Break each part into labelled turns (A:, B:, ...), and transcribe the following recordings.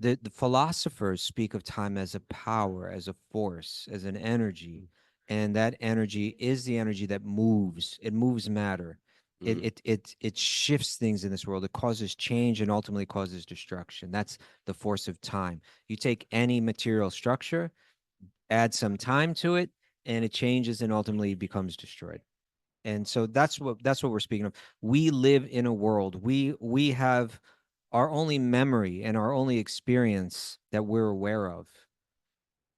A: the philosophers speak of time as a power, as a force, as an energy, and that energy is the energy that moves. It moves matter.
B: Mm.
A: It shifts things in this world. It causes change and ultimately causes destruction. That's the force of time. You take any material structure, add some time to it, and it changes and ultimately becomes destroyed. And so that's what we're speaking of. We live in a world. We have our only memory and our only experience that we're aware of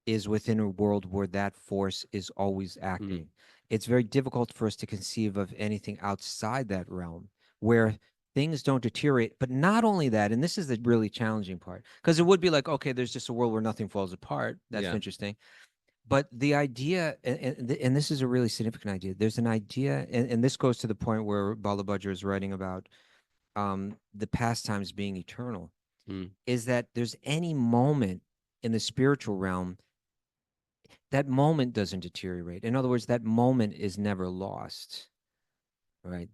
A: is within a world where that force is always acting. It's very difficult for us to conceive of anything outside that realm where things don't deteriorate. But not only that, and this is the really challenging part, because it would be like, okay, there's just a world where nothing falls apart. That's
B: Yeah.
A: interesting. But the idea, and this is a really significant idea, there's an idea, and this goes to the point where Balabhadra is writing about the pastimes being eternal,
B: Mm.
A: is that there's any moment in the spiritual realm, that moment doesn't deteriorate. In other words, that moment is never lost. Right.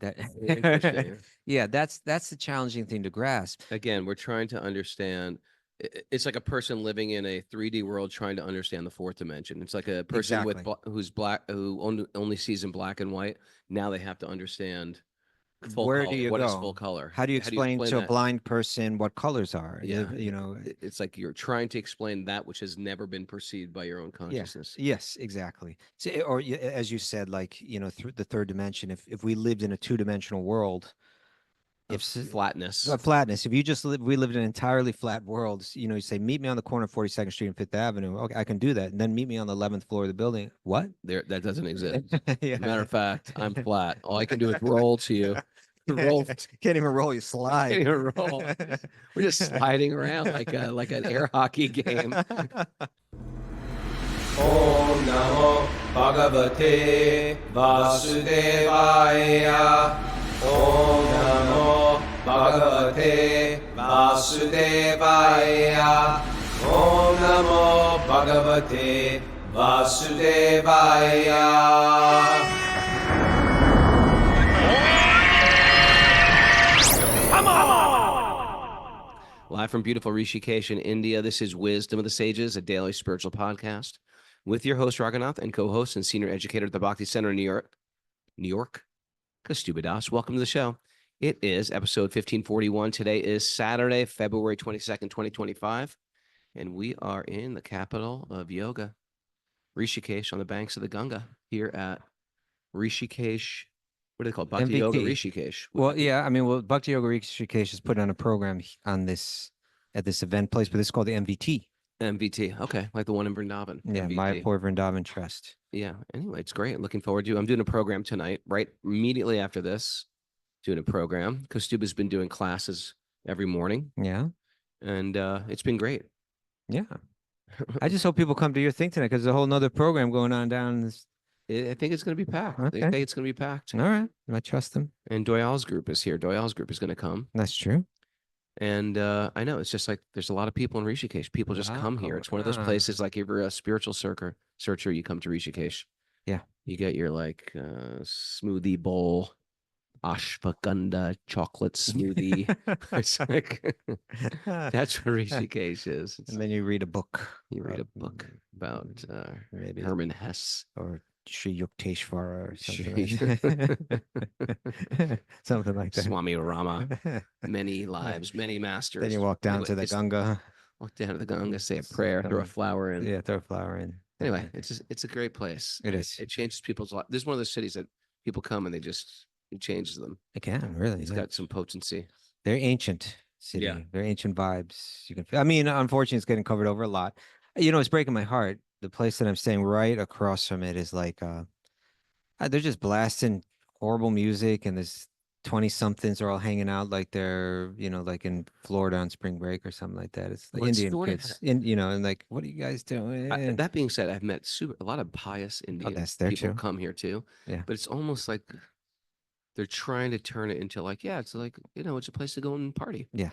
B: Interesting.
A: Yeah, that's the challenging thing to grasp.
B: Again, we're trying to understand. It's like a person living in a 3D world trying to understand the fourth dimension. It's like a person with
A: Exactly.
B: who's black, who only sees in black and white. Now they have to understand full
A: Where do
B: color.
A: you
B: What is full
A: go?
B: color?
A: How do you
B: How do you
A: explain
B: explain
A: to a
B: that?
A: blind person what colors are?
B: Yeah,
A: You know,
B: it's like you're trying to explain that which has never been perceived by your own
A: yeah.
B: consciousness.
A: Yes, exactly. So, as you said, like, through the third dimension, if we lived in a two-dimensional world,
B: Of
A: if
B: flatness.
A: flatness, if you just we lived in an entirely flat world, you say, meet me on the corner of 42nd Street and Fifth Avenue. Okay, I can do that. And then meet me on the 11th floor of the building. What?
B: There, that doesn't exist. Matter
A: Yeah.
B: of fact, I'm flat. All I can do is roll to you. Roll.
A: Can't even roll, you
B: I can't
A: slide.
B: even roll. We're just sliding around like an air hockey game. Om Namo Bhagavate Vasudevaya. Om Namo Bhagavate Vasudevaya. Om Namo Bhagavate Vasudevaya. Live from beautiful Rishikesh in India, this is Wisdom of the Sages, a daily spiritual podcast with your host, Raghunath, and co-host and senior educator at the Bhakti Center in New York, Kaustubha. Welcome to the show. It is episode 1541. Today is Saturday, February 22nd, 2025, and we are in the capital of yoga, Rishikesh, on the banks of the Ganga, here at Rishikesh. What do they call it? Bhakti Yoga
A: MBT.
B: Rishikesh.
A: Well, yeah, I mean, Bhakti Yoga Rishikesh is putting on a program at this event place, but this is called the MVT.
B: MVT. Okay. Like the one in Vrindavan.
A: Yeah,
B: MVT.
A: Mayapur Vrindavan Trust.
B: Yeah. Anyway, it's great. Looking forward to it. I'm doing a program tonight, right immediately after this, doing a program. Kaustubha's been doing classes every morning,
A: Yeah.
B: and it's been great.
A: Yeah. I just hope people come to your thing tonight because there's a whole nother program going on down this.
B: I think it's going to be packed. They
A: Okay.
B: say it's going to be packed.
A: All right. I trust them.
B: And Doyal's group is here. Doyal's group is going to come.
A: That's true.
B: And I know it's just like there's a lot of people in Rishikesh. People just come here. It's one of those places like if you're a spiritual searcher, you come to Rishikesh.
A: Yeah.
B: You get your like smoothie bowl, ashwagandha chocolate smoothie. It's like that's what Rishikesh is.
A: And then you read a book.
B: You read a book about
A: maybe
B: Herman Hesse
A: or Sri Yukteswara or
B: Shri-
A: something like that.
B: Swami Rama, many lives, many masters.
A: Then you walk down
B: Anyway,
A: to the
B: it's-
A: Ganga.
B: Walk down to the Ganga, say a prayer, throw a flower in.
A: Yeah, throw a flower in.
B: Anyway, it's a great place.
A: It is.
B: It changes people's life. This is one of those cities that people come and it changes them.
A: It can really.
B: It's got some potency.
A: Very ancient city.
B: Yeah.
A: Very ancient vibes. You can. I mean, unfortunately, it's getting covered over a lot. It's breaking my heart. The place that I'm staying right across from it is like, they're just blasting horrible music, and there's 20-somethings are all hanging out like they're, like in Florida on spring break or something like that. It's like
B: Well, it's
A: Indian
B: sort of
A: kids, and like, what are you guys doing?
B: That being said, I've met a lot of pious Indian
A: that's there
B: people
A: too.
B: come here too.
A: Yeah.
B: But it's almost like they're trying to turn it into like, yeah, it's like, it's a place to go and party.
A: Yeah.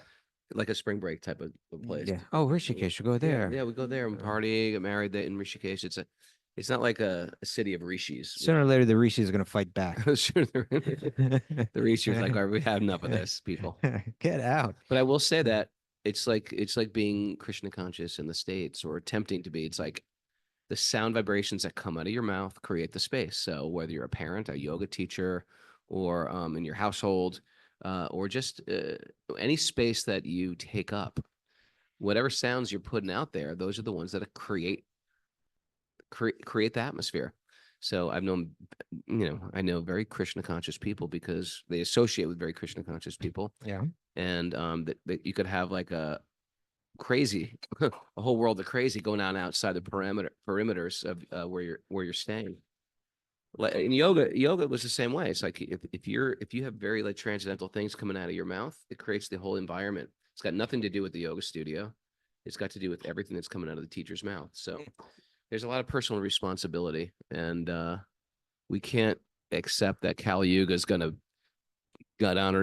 B: Like a spring break type of place.
A: Yeah. Oh, Rishikesh, you go there.
B: Yeah, we go there and party, get married in Rishikesh. It's not like a city of rishis.
A: Sooner or later, the rishis are going to fight back.
B: Sure, the rishis are like, all right, we had enough of this, people.
A: Get out.
B: But I will say that it's like being Krishna conscious in the States or attempting to be. It's like the sound vibrations that come out of your mouth create the space. So whether you're a parent, a yoga teacher, or in your household, or just any space that you take up, whatever sounds you're putting out there, those are the ones that create the atmosphere. So I've known, I know very Krishna conscious people because they associate with very Krishna conscious people.
A: Yeah.
B: And that you could have like a crazy, a whole world of crazy going on outside the perimeters of where you're staying. Like in yoga was the same way. It's like if you have very like transcendental things coming out of your mouth, it creates the whole environment. It's got nothing to do with the yoga studio. It's got to do with everything that's coming out of the teacher's mouth. So there's a lot of personal responsibility, and we can't accept that Kali Yuga is going to get on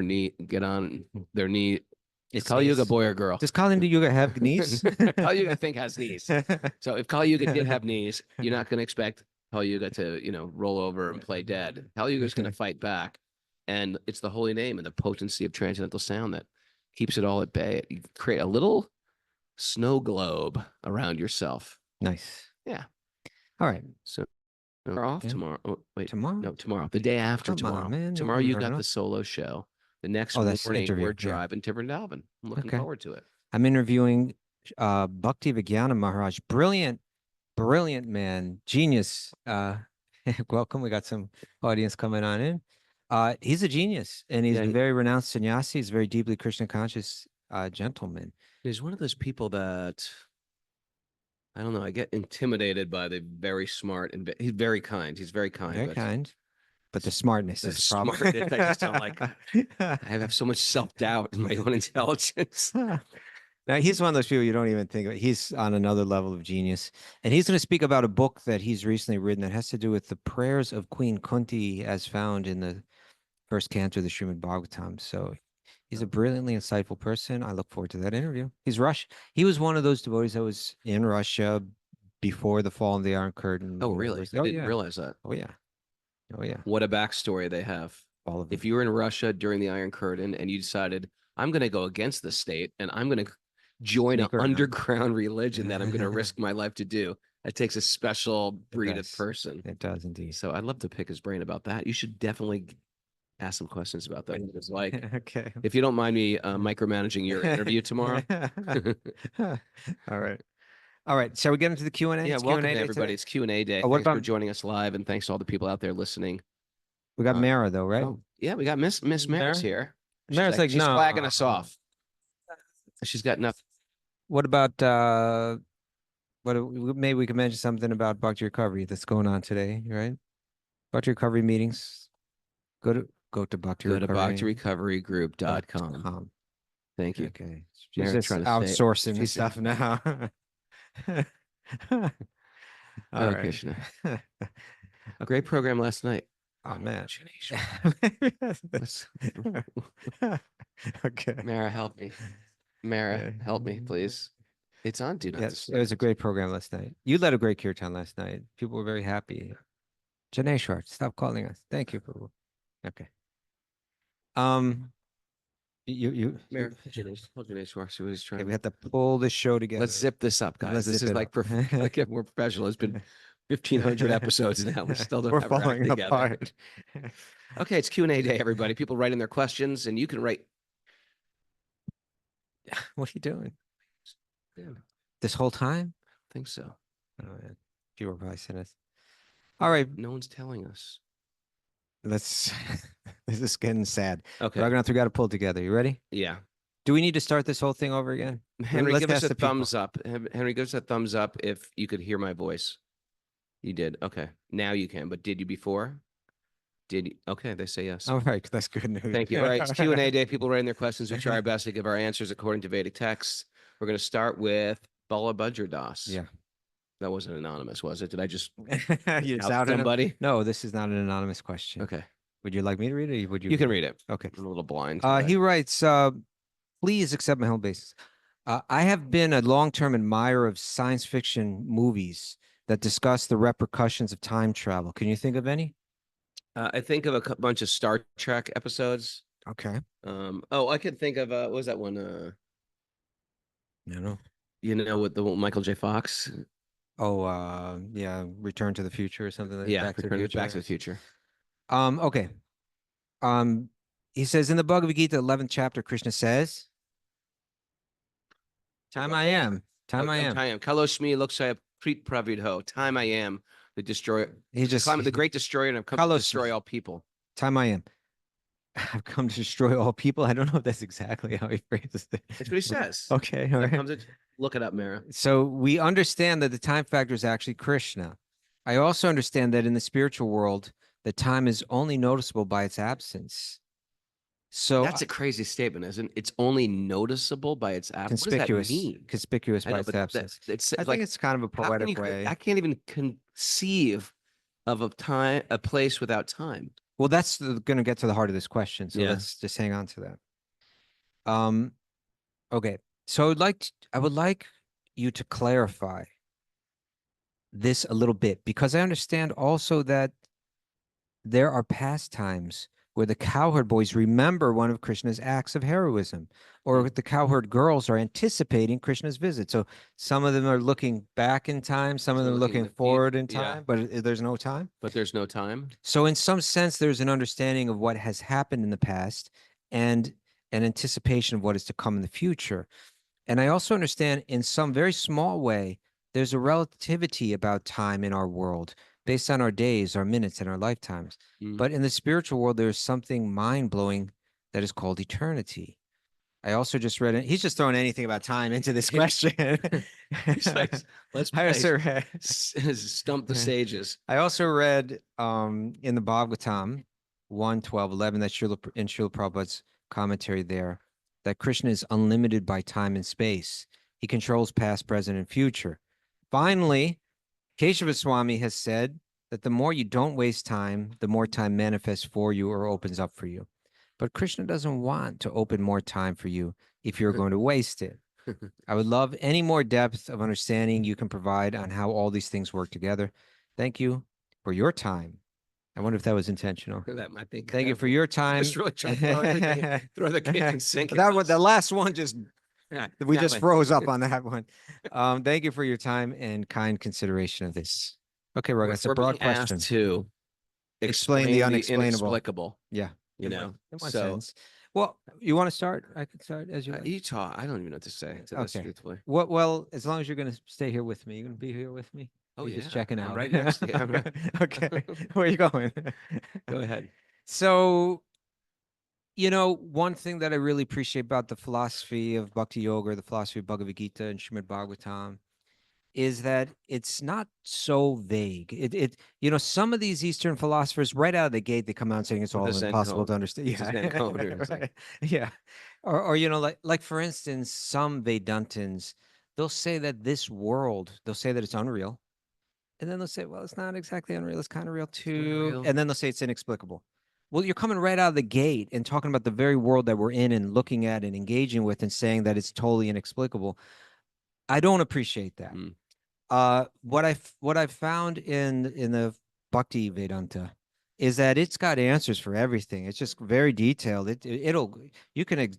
B: their knee. Is Kali Yuga boy or girl?
A: Does Kali Yuga have knees?
B: Kali Yuga, I think, has knees. So if Kali Yuga did have knees, you're not going to expect Kali Yuga to, roll over and play dead. Kali Yuga is going to fight back, and it's the holy name and the potency of transcendental sound that keeps it all at bay. You create a little snow globe around yourself.
A: Nice.
B: Yeah.
A: All right.
B: So we're off tomorrow. Oh, wait,
A: Tomorrow?
B: no, tomorrow. The day after
A: Come on,
B: tomorrow.
A: man.
B: Tomorrow
A: No,
B: you
A: no,
B: got
A: no.
B: the solo show. The next
A: that's
B: morning
A: interview,
B: we're
A: yeah.
B: driving to Vrindavan. I'm looking
A: Okay.
B: forward to it.
A: I'm interviewing Bhakti Vigyana Maharaj. Brilliant man, genius. Welcome. We got some audience coming on in. He's a genius, and he's a very renounced sannyasi. He's a very deeply Krishna conscious gentleman.
B: He's one of those people that, I don't know, I get intimidated by the very smart, and he's very kind. He's very kind.
A: Very kind. But the smartness is the problem.
B: Smartness, I just don't like. I have so much self-doubt in my own intelligence.
A: Now, he's one of those people you don't even think of. He's on another level of genius. And he's going to speak about a book that he's recently written that has to do with the prayers of Queen Kunti as found in the first canto of the Śrīmad-Bhāgavatam. So he's a brilliantly insightful person. I look forward to that interview. He's Russian. He was one of those devotees that was in Russia before the fall of the Iron Curtain.
B: Oh, really? I didn't realize that.
A: Oh, yeah. Oh, yeah.
B: What a backstory they have.
A: All of
B: if you were in Russia during the Iron Curtain and you decided, I'm going to go against the state and I'm going to join an underground religion that I'm going to risk my life to do, it takes a special breed of person.
A: It does indeed.
B: So I'd love to pick his brain about that. You should definitely ask some questions about that. It's like,
A: okay,
B: if you don't mind me micromanaging your interview tomorrow.
A: All right. All right. Shall we get into the Q&A?
B: Yeah, welcome to everybody. It's Q&A day. Thanks for joining us live, and thanks to all the people out there listening.
A: We got Mara though, right?
B: Oh, yeah, we got Miss Mara's here.
A: Mara's like,
B: she's
A: no.
B: flagging us off. She's got nothing.
A: What about maybe we could mention something about Bhakti Recovery that's going on today, right? Bhakti Recovery meetings. Go to Bhakti Recovery.
B: Go to bhaktirecoverygroup.com. Thank you.
A: Okay.
B: She's
A: just outsourcing the stuff now. All right.
B: Krishna. A great program last night.
A: Oh man. Okay.
B: Mara, help me. Mara, help me, please. It's on Do Not
A: Yes, it was a great program last night. You led a great kirtan last night. People were very happy. Janeshwar, stop calling us. Thank you for. Okay.
B: Mara, Janeshwar, see what he's trying.
A: We have to pull this show together.
B: Let's zip this up, guys. This is like get more professional. It's been 1,500 episodes now. We still don't have our act together.
A: Apart.
B: Okay, it's Q&A day, everybody. People write in their questions, and you can write.
A: What are you doing?
B: Yeah.
A: This whole time?
B: I think so.
A: Oh, man. You were probably saying this. All right.
B: No one's telling us.
A: This is getting sad.
B: Okay.
A: Raghunath, we got to pull together. You ready?
B: Yeah.
A: Do we need to start this whole thing over again?
B: Henry, give us a thumbs up. Henry, give us a thumbs up if you could hear my voice. You did. Okay. Now you can. But did you before? Did you? Okay. They say yes.
A: All right. That's good news.
B: Thank you. All right. It's Q&A day. People writing their questions. We try our best to give our answers according to Vedic texts. We're going to start with Balabhadra Das.
A: Yeah.
B: That wasn't anonymous, was it? Did I just
A: you
B: out somebody?
A: No, this is not an anonymous question.
B: Okay.
A: Would you like me to read it? Or would you?
B: You can read it.
A: Okay.
B: I'm a little blind.
A: He writes, please accept my humble basis. I have been a long-term admirer of science fiction movies that discuss the repercussions of time travel. Can you think of any?
B: I think of a bunch of Star Trek episodes.
A: Okay.
B: I could think of what was that one?
A: You know.
B: You know, with the Michael J. Fox.
A: Oh, yeah, Return to the Future or something like
B: Yeah,
A: Back to the Future.
B: Back to the Future.
A: Okay. Um, he says in the Bhagavad-gītā, 11th chapter, Krishna says, "Time I am, time I am."
B: Time I am. Kaloshmi Lokshaya Preet Pravidho. Time I am the destroyer.
A: He just
B: The great destroyer, and I've come to
A: Kalos-
B: destroy all people.
A: Time I am. I've come to destroy all people. I don't know if that's exactly how he phrases it.
B: That's what he says.
A: Okay, all right.
B: Look it up, Mara.
A: So we understand that the time factor is actually Krishna. I also understand that in the spiritual world, the time is only noticeable by its absence. So
B: That's a crazy statement, isn't it? It's only noticeable by its absence. What does that
A: conspicuous,
B: mean?
A: conspicuous by its absence. I think it's kind of a poetic way.
B: I can't even conceive of a place without time.
A: Well, that's going to get to the heart of this question. So
B: Yeah.
A: let's just hang on to that. Okay. So I would like you to clarify this a little bit, because I understand also that there are pastimes where the cowherd boys remember one of Krishna's acts of heroism, or the cowherd girls are anticipating Krishna's visit. So some of them are looking back in time, some of them are looking forward in time, but there's no time.
B: But there's no time.
A: So in some sense, there's an understanding of what has happened in the past and an anticipation of what is to come in the future. And I also understand in some very small way, there's a relativity about time in our world based on our days, our minutes, and our lifetimes. But in the spiritual world, there's something mind-blowing that is called eternity. I also just read it. He's just throwing anything about time into this question.
B: Let's stump the sages.
A: I also read in the Bhagavatam 1:12-11 that in Srila Prabhupada's commentary there, that Krishna is unlimited by time and space. He controls past, present, and future. Finally, Keshava Swami has said that the more you don't waste time, the more time manifests for you or opens up for you. But Krishna doesn't want to open more time for you if you're going to waste it. I would love any more depth of understanding you can provide on how all these things work together. Thank you for your time. I wonder if that was intentional. Thank you for your time.
B: Just really trying to throw the kitchen sink.
A: That was the last one. We just froze up on that one. Thank you for your time and kind consideration of this. Okay, Raghunath, it's a broad question.
B: To
A: explain the unexplainable.
B: Inexplicable.
A: Yeah.
B: You know,
A: in one sense. Well, you want to start? I could start as you like.
B: You talk. I don't even know what to say to this, truthfully.
A: Well, as long as you're going to stay here with me, you're going to be here with me.
B: Oh,
A: you're
B: yeah.
A: Just checking out.
B: Right next to you.
A: Okay. Where are you going?
B: Go ahead.
A: So, one thing that I really appreciate about the philosophy of Bhakti Yoga, or the philosophy of Bhagavad-gītā and Śrīmad-Bhāgavatam, is that it's not so vague. Some of these Eastern philosophers, right out of the gate, they come out saying it's all impossible to understand. Yeah. Yeah. Or like for instance, some Vedantins, they'll say that this world, they'll say that it's unreal. And then they'll say, well, it's not exactly unreal. It's kind of real too. And then they'll say it's inexplicable. Well, you're coming right out of the gate and talking about the very world that we're in and looking at and engaging with and saying that it's totally inexplicable. I don't appreciate that. What I've found in the Bhakti Vedanta is that it's got answers for everything. It's just very detailed. You can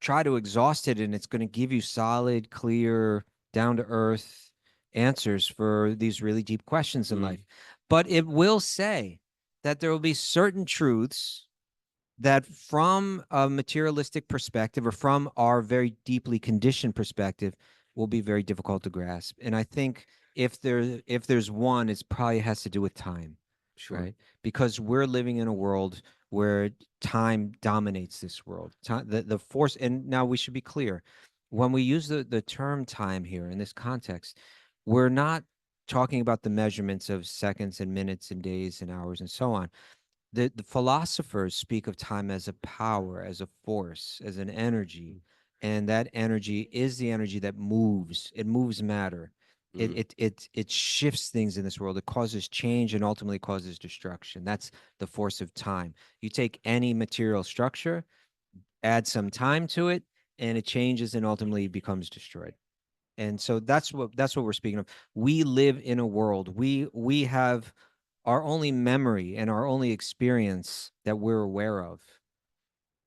A: try to exhaust it and it's going to give you solid, clear, down to earth answers for these really deep questions in life. But it will say that there will be certain truths that from a materialistic perspective or from our very deeply conditioned perspective will be very difficult to grasp. And I think if there's one, it probably has to do with time. Sure. Right? Because we're living in a world where time dominates this world. The force, and now we should be clear, when we use the term time here in this context, we're not talking about the measurements of seconds and minutes and days and hours and so on. The philosophers speak of time as a power, as a force, as an energy. And that energy is the energy that moves. It moves matter. It shifts things in this world. It causes change and ultimately causes destruction. That's the force of time. You take any material structure, add some time to it, and it changes and ultimately becomes destroyed. And so that's what we're speaking of. We live in a world. We have our only memory and our only experience that we're aware of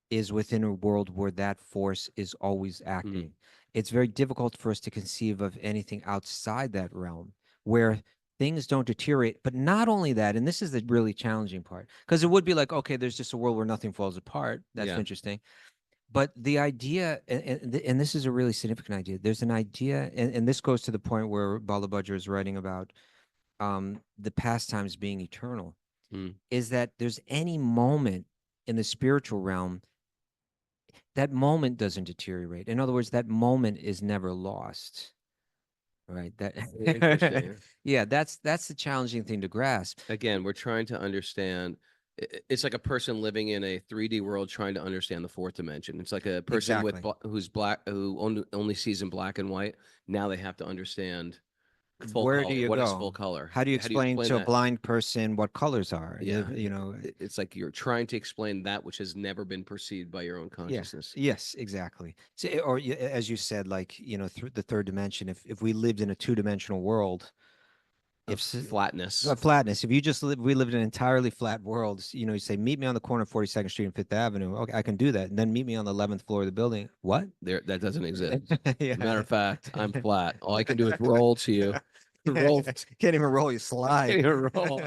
A: is within a world where that force is always acting. it's very difficult for us to conceive of anything outside that realm where things don't deteriorate. But not only that, and this is the really challenging part, because it would be like, okay, there's just a world where nothing falls apart. That's
B: Yeah.
A: interesting. But the idea, and this is a really significant idea, there's an idea, and this goes to the point where Balabhadra is writing about the pastimes being eternal, is that there's any moment in the spiritual realm, that moment doesn't deteriorate. In other words, that moment is never lost. Right.
B: Interesting.
A: Yeah, that's the challenging thing to grasp.
B: Again, we're trying to understand. It's like a person living in a 3D world trying to understand the fourth dimension. It's like a person with
A: Exactly.
B: who's black, who only sees in black and white. Now they have to understand full
A: Where do
B: color.
A: you
B: What is
A: go?
B: full color?
A: How do you explain to a
B: that?
A: blind person what colors are?
B: Yeah,
A: You know,
B: it's like you're trying to explain that which has never been perceived by your own consciousness.
A: yes, exactly. So, or as you said, like, through the third dimension, if we lived in a two-dimensional world,
B: Of flatness.
A: flatness, if you just we lived in an entirely flat world, you say, meet me on the corner of 42nd Street and Fifth Avenue. Okay, I can do that. And then meet me on the 11th floor of the building. What?
B: There, that doesn't exist.
A: Yeah.
B: Matter of fact, I'm flat. All I can do is roll to you. Roll.
A: Can't even roll, you slide.
B: Can't even roll.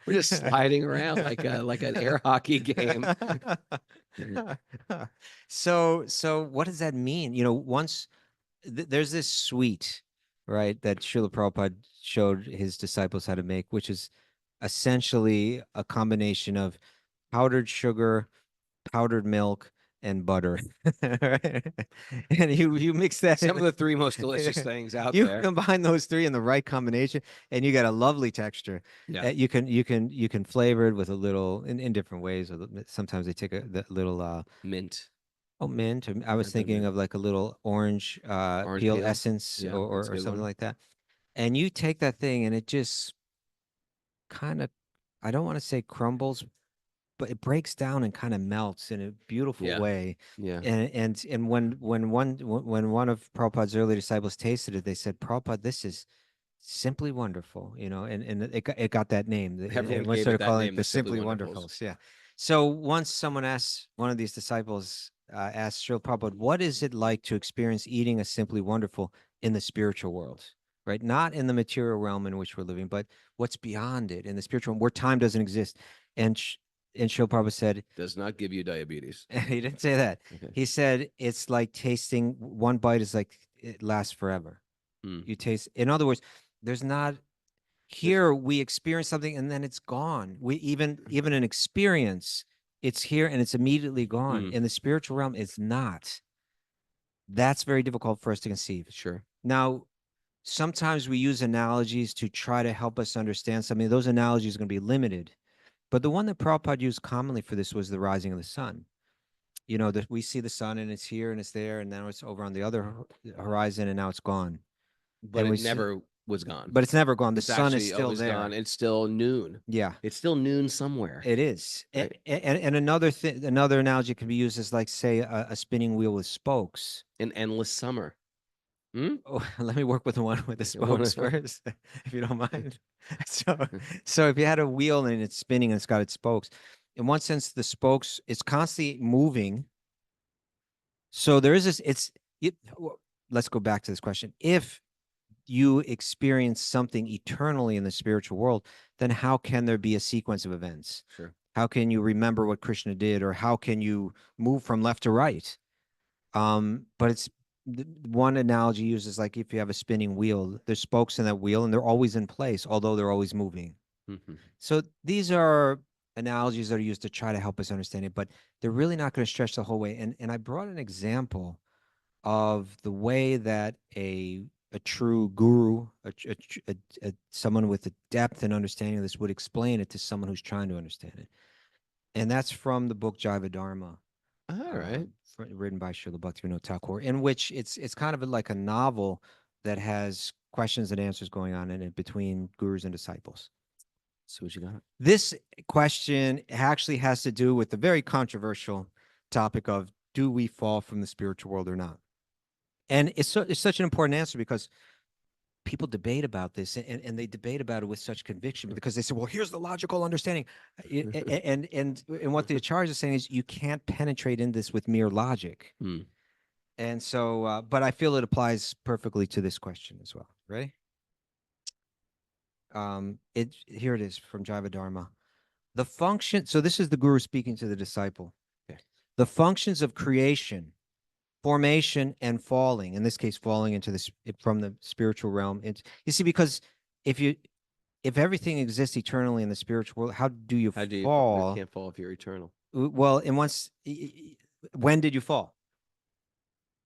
B: We're just sliding around like an air hockey game.
A: So what does that mean? Once there's this sweet, right, that Srila Prabhupada showed his disciples how to make, which is essentially a combination of powdered sugar, powdered milk, and butter. And you mix that
B: Some
A: in,
B: of the three most delicious things out
A: you
B: there.
A: combine those three in the right combination, and you got a lovely texture.
B: Yeah.
A: You can flavor it with a little in different ways. Sometimes they take the little
B: Mint.
A: mint. I was thinking of like a little orange peel
B: peel?
A: essence,
B: Yeah,
A: or
B: that's a good
A: something
B: one.
A: like that. And you take that thing and it just kind of, I don't want to say crumbles, but it breaks down and kind of melts in a beautiful
B: Yeah.
A: way.
B: Yeah.
A: And when one of Prabhupada's early disciples tasted it, they said, Prabhupada, this is simply wonderful, and it got that name.
B: Everyone
A: Everyone
B: gave
A: started
B: it that
A: calling
B: name,
A: it the
B: the Simply
A: Simply
B: Wonderfuls.
A: Wonderfuls. Yeah. So once someone asked, one of these disciples asked Srila Prabhupada, what is it like to experience eating a Simply Wonderful in the spiritual world? Right? Not in the material realm in which we're living, but what's beyond it in the spiritual realm where time doesn't exist. And Srila Prabhupada said,
B: Does not give you diabetes.
A: he didn't say that.
B: Okay.
A: He said, it's like tasting one bite is like it lasts forever. You taste, in other words, there's not, here we experience something and then it's gone. We even an experience, it's here and it's immediately gone. In the spiritual realm, it's not. That's very difficult for us to conceive.
B: Sure.
A: Now, sometimes we use analogies to try to help us understand something. Those analogies are going to be limited. But the one that Prabhupada used commonly for this was the rising of the sun. That we see the sun and it's here and it's there, and now it's over on the other horizon and now it's gone.
B: But
A: And
B: it never was gone.
A: But it's never gone. The
B: It's
A: sun is
B: actually
A: still
B: always
A: there.
B: gone. It's still noon.
A: Yeah,
B: It's still noon somewhere.
A: it is.
B: Right.
A: And another analogy can be used as, like, say, a spinning wheel with spokes.
B: An endless summer.
A: Oh, let me work with the one with the spokes first, if you don't mind. So if you had a wheel and it's spinning and it's got its spokes, in one sense, the spokes, it's constantly moving. So there is this. Let's go back to this question. If you experience something eternally in the spiritual world, then how can there be a sequence of events?
B: Sure.
A: How can you remember what Krishna did, or how can you move from left to right? But it's one analogy uses, like, if you have a spinning wheel, there's spokes in that wheel and they're always in place, although they're always moving. So these are analogies that are used to try to help us understand it, but they're really not going to stretch the whole way. And I brought an example of the way that a true guru, someone with a depth and understanding of this, would explain it to someone who's trying to understand it. And that's from the book Jaiva Dharma.
B: All right.
A: Written by Srila Bhaktivinoda Thakur, in which it's kind of like a novel that has questions and answers going on in it between gurus and disciples.
B: So what you got?
A: This question actually has to do with the very controversial topic of, do we fall from the spiritual world or not? And it's such an important answer because people debate about this, and they debate about it with such conviction because they say, well, here's the logical understanding. And what the Acharyas is saying is, you can't penetrate in this with mere logic. And so, but I feel it applies perfectly to this question as well. Ready? Here it is from Jiva Dharma. The function. So this is the guru speaking to the disciple.
B: Okay.
A: The functions of creation, formation, and falling. In this case, falling into this from the spiritual realm. You see, because if everything exists eternally in the spiritual world, how do you
B: How do you
A: fall?
B: You can't fall if you're eternal.
A: Well, and when did you fall?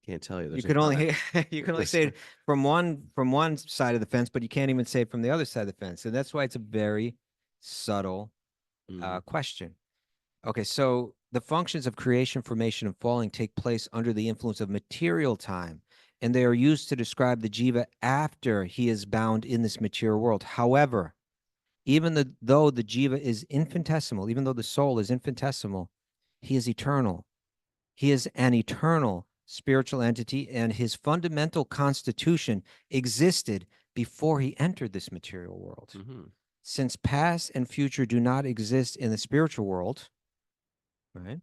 B: Can't tell you.
A: You can only you can only say it from one side of the fence, but you can't even say it from the other side of the fence. And that's why it's a very subtle question. Okay, so the functions of creation, formation, and falling take place under the influence of material time, and they are used to describe the jiva after he is bound in this material world. However, though the jiva is infinitesimal, even though the soul is infinitesimal, he is eternal. He is an eternal spiritual entity, and his fundamental constitution existed before he entered this material world. Since past and future do not exist in the spiritual world, right?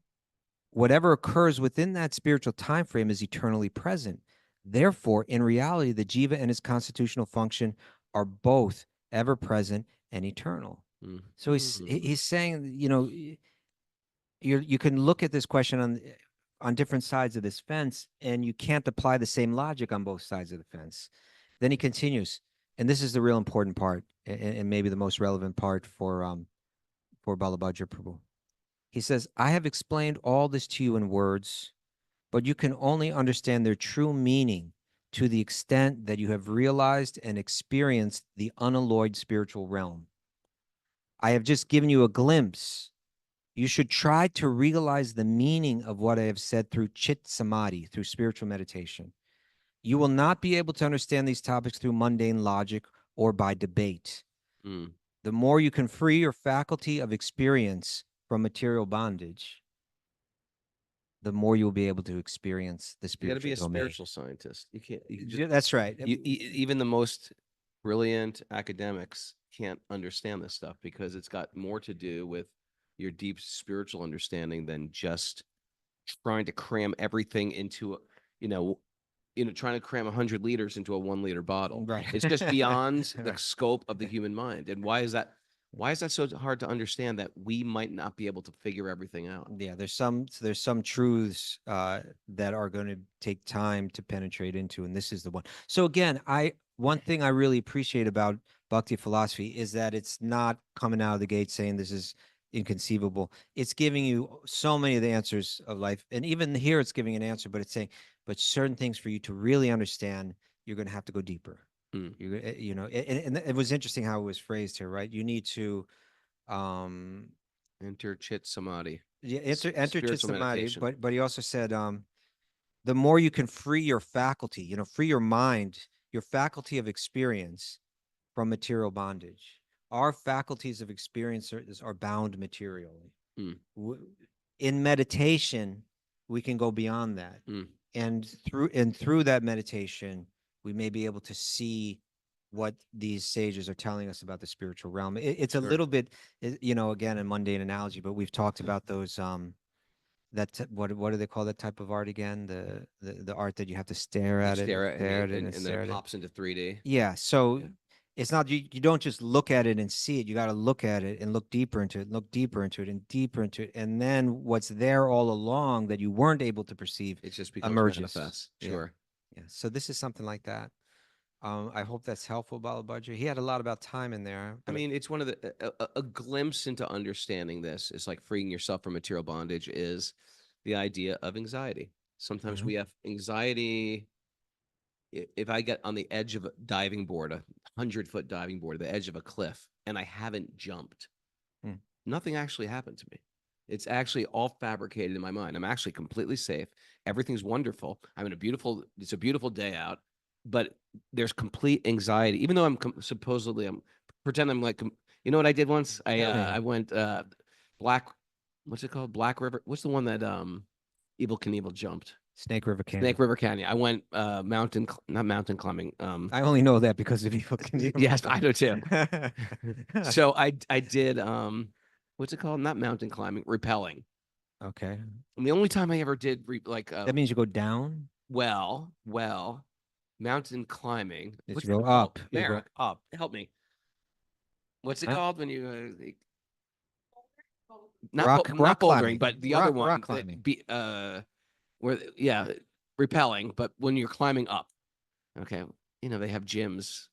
A: Whatever occurs within that spiritual time frame is eternally present. Therefore, in reality, the jiva and his constitutional function are both ever present and eternal. So he's saying, you can look at this question on different sides of this fence, and you can't apply the same logic on both sides of the fence. Then he continues, and this is the real important part, and maybe the most relevant part for Balabhadra Prabhu. He says, I have explained all this to you in words, but you can only understand their true meaning to the extent that you have realized and experienced the unalloyed spiritual realm. I have just given you a glimpse. You should try to realize the meaning of what I have said through chit samadhi, through spiritual meditation. You will not be able to understand these topics through mundane logic or by debate. The more you can free your faculty of experience from material bondage, the more you'll be able to experience the spiritual domain.
B: You got to be a spiritual scientist. You can't.
A: That's right.
B: Even the most brilliant academics can't understand this stuff because it's got more to do with your deep spiritual understanding than just trying to cram everything into, trying to cram 100 liters into a 1 liter bottle.
A: Right.
B: It's just beyond the scope of the human mind. And why is that? Why is that so hard to understand that we might not be able to figure everything out?
A: Yeah, there's some truths that are going to take time to penetrate into, and this is the one. So again, one thing I really appreciate about Bhakti philosophy is that it's not coming out of the gate saying this is inconceivable. It's giving you so many of the answers of life, and even here it's giving an answer, but it's saying, but certain things for you to really understand, you're going to have to go deeper. And it was interesting how it was phrased here, right? You need to
B: enter chit samadhi.
A: Yeah, enter chit samadhi, but he also said the more you can free your faculty, free your mind, your faculty of experience from material bondage. Our faculties of experience are bound materially. In meditation, we can go beyond that. And through that meditation, we may be able to see what these sages are telling us about the spiritual realm. It's a little bit, again, a mundane analogy, but we've talked about those, what do they call that type of art again? The art that you have to stare at it,
B: and then it pops into 3D.
A: Yeah. So it's not, you don't just look at it and see it. You got to look at it and look deeper into it, look deeper into it and deeper into it. And then what's there all along that you weren't able to perceive,
B: it just becomes
A: emerges.
B: Manifest. Sure.
A: Yeah. So this is something like that. I hope that's helpful, Balabhadra. He had a lot about time in there.
B: I mean, it's one of a glimpse into understanding this. It's like freeing yourself from material bondage is the idea of anxiety. Sometimes we have anxiety. If I get on the edge of a diving board, a 100-foot diving board, the edge of a cliff, and I haven't jumped, nothing actually happened to me. It's actually all fabricated in my mind. I'm actually completely safe. Everything's wonderful. It's a beautiful day out. But there's complete anxiety, even though I'm pretend I'm like, what I did once? I went what's it called? Black River. What's the one that Evel Knievel jumped?
A: Snake River Canyon.
B: Snake River Canyon. I went not mountain climbing.
A: I only know that because of Evel Knievel.
B: Yes, I do too. So I did what's it called? Not mountain climbing, rappelling.
A: Okay.
B: And the only time I ever did
A: that means you go down.
B: well, mountain climbing.
A: Is
B: What's
A: you go
B: that called?
A: up. You go
B: Merrick, up. Help me. What's it
A: Huh?
B: called when you not
A: rock
B: not bouldering,
A: climbing.
B: but the other one
A: Rock
B: that
A: climbing.
B: where repelling, but when you're climbing up. Okay, they have gyms.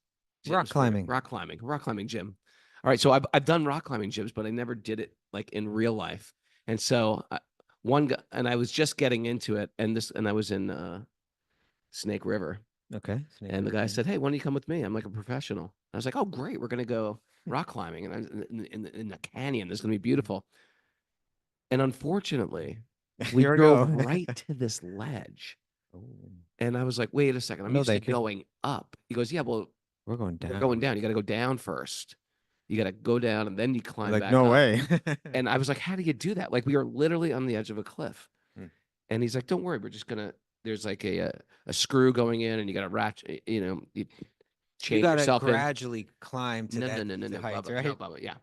A: Rock climbing.
B: rock climbing gym. All right, so I've done rock climbing gyms, but I never did it like in real life. And so one guy, and I was just getting into it, and I was in Snake River,
A: Okay.
B: and the guy said, "Hey, why don't you come with me? I'm like a professional." I was like, "Oh, great, we're gonna go rock climbing, and in the canyon. It's gonna be beautiful." And unfortunately, we
A: Here we
B: drove
A: go.
B: right to this ledge.
A: Oh.
B: And I was like, wait a second. I'm
A: No,
B: used to
A: thank you.
B: going up. He goes, yeah, well,
A: We're going
B: we're
A: down.
B: going down. You got to go down first. You got to go down and then you climb
A: Like,
B: back
A: no
B: up.
A: way.
B: And I was like, how do you do that? Like, we are literally on the edge of a cliff.
A: Hmm.
B: And he's like, don't worry. We're just going to, there's like a screw going in and you got to ratchet, you
A: You
B: chain
A: got to
B: yourself in.
A: gradually climb to
B: No,
A: that
B: no,
A: the heights,
B: Bubba,
A: right?
B: no, Bubba, yeah.